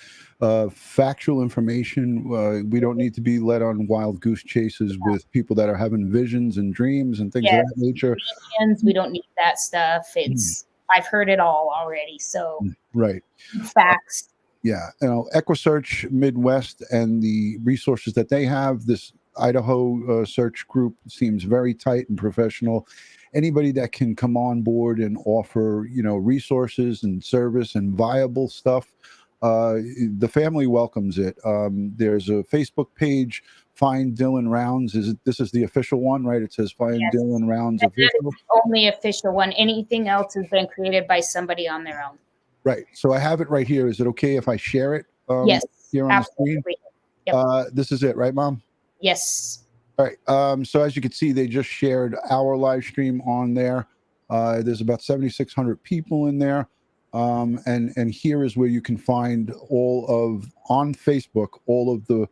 Factual information. We don't need to be led on wild goose chases with people that are having visions and dreams and things of that nature. We don't need that stuff. I've heard it all already. So right. Facts. Yeah, EquuSearch Midwest and the resources that they have, this Idaho search group seems very tight and professional. Anybody that can come on board and offer, resources and service and viable stuff, the family welcomes it. There's a Facebook page, Find Dylan Rounds. This is the official one, right? It says Find Dylan Rounds official. That is the only official one. Anything else has been created by somebody on their own. Right. So I have it right here. Is it okay if I share it? Yes. Here on absolutely. the screen? Yep. This is it, right, Mom? Yes. All right. So as you can see, they just shared our live stream on there. There's about 7,600 people in there. And here is where you can find on Facebook, all of the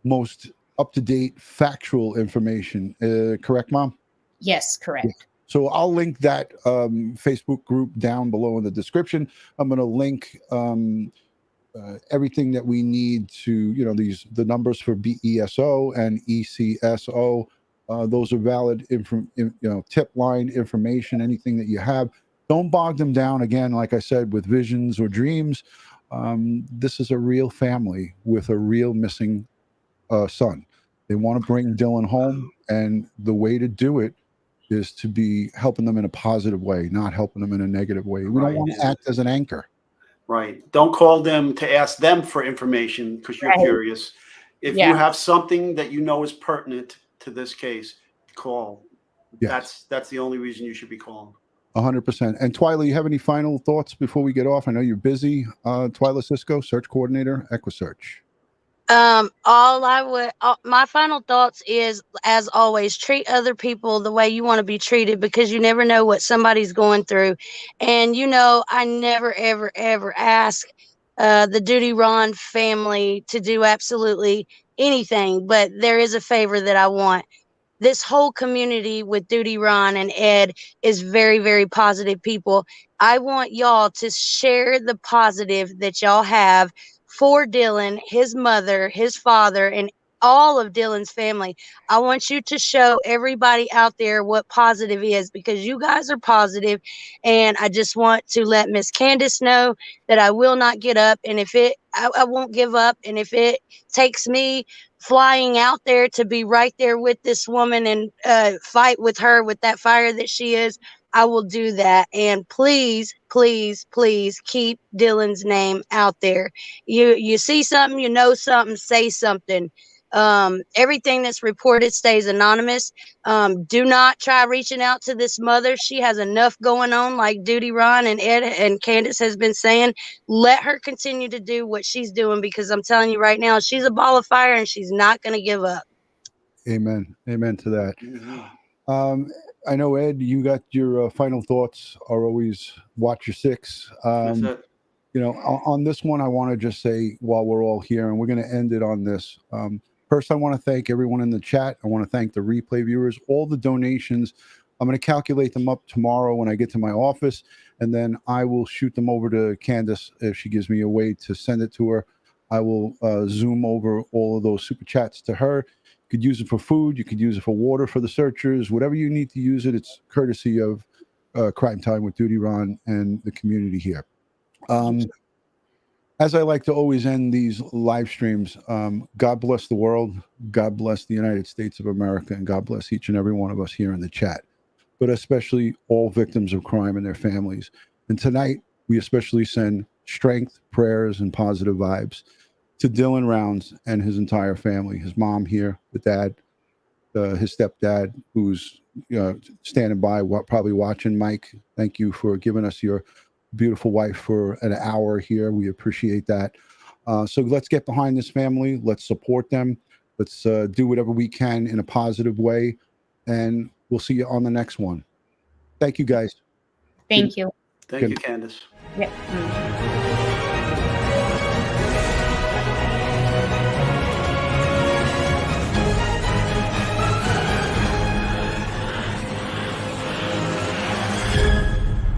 most up-to-date factual information. Correct, Mom? Yes, correct. Yeah. So I'll link that Facebook group down below in the description. I'm going to link everything that we need to, the numbers for BESO and ECSO. Those are valid, tip line information, anything that you have. Don't bog them down, again, like I said, with visions or dreams. This is a real family with a real missing son. They want to bring Dylan home, and the way to do it is to be helping them in a positive way, not helping them in a negative way. We don't want to act as an anchor. Right. Don't call them to ask them for information because you're curious. If you have something that you know is pertinent to this case, call. Yes. That's the only reason you should be calling. 100%. And Twila, you have any final thoughts before we get off? I know you're busy. Twila Sisco, search coordinator, EquuSearch. My final thoughts is, as always, treat other people the way you want to be treated, because you never know what somebody's going through. And, I never, ever, ever ask the DutyRon family to do absolutely anything, but there is a favor that I want. This whole community with DutyRon and Ed is very, very positive people. I want y'all to share the positive that y'all have for Dylan, his mother, his father, and all of Dylan's family. I want you to show everybody out there what positive is, because you guys are positive. And I just want to let Miss Candice know that I will not get up. And I won't give up. And if it takes me flying out there to be right there with this woman and fight with her with that fire that she is, I will do that. And please, please, please keep Dylan's name out there. You see something, you know something, say something. Everything that's reported stays anonymous. Do not try reaching out to this mother. She has enough going on, like DutyRon and Ed and Candice has been saying. Let her continue to do what she's doing, because I'm telling you right now, she's a ball of fire and she's not going to give up. Amen. Amen to that. I know, Ed, you got your final thoughts are always watch your six. That's it. You know, on this one, I want to just say, while we're all here, and we're going to end it on this. First, I want to thank everyone in the chat. I want to thank the replay viewers, all the donations. I'm going to calculate them up tomorrow when I get to my office, and then I will shoot them over to Candice if she gives me a way to send it to her. I will zoom over all of those super chats to her. You could use it for food. You could use it for water for the searchers. Whatever you need to use it, it's courtesy of Crime Time with DutyRon and the community here. As I like to always end these live streams, God bless the world, God bless the United States of America, and God bless each and every one of us here in the chat, but especially all victims of crime and their families. And tonight, we especially send strength, prayers, and positive vibes to Dylan Rounds and his entire family, his mom here, the dad, his stepdad, who's standing by, probably watching. Mike, thank you for giving us your beautiful wife for an hour here. We appreciate that. So let's get behind this family. Let's support them. Let's do whatever we can in a positive way. And we'll see you on the next one. Thank you, guys. Thank you. Thank you, Candice. Yep.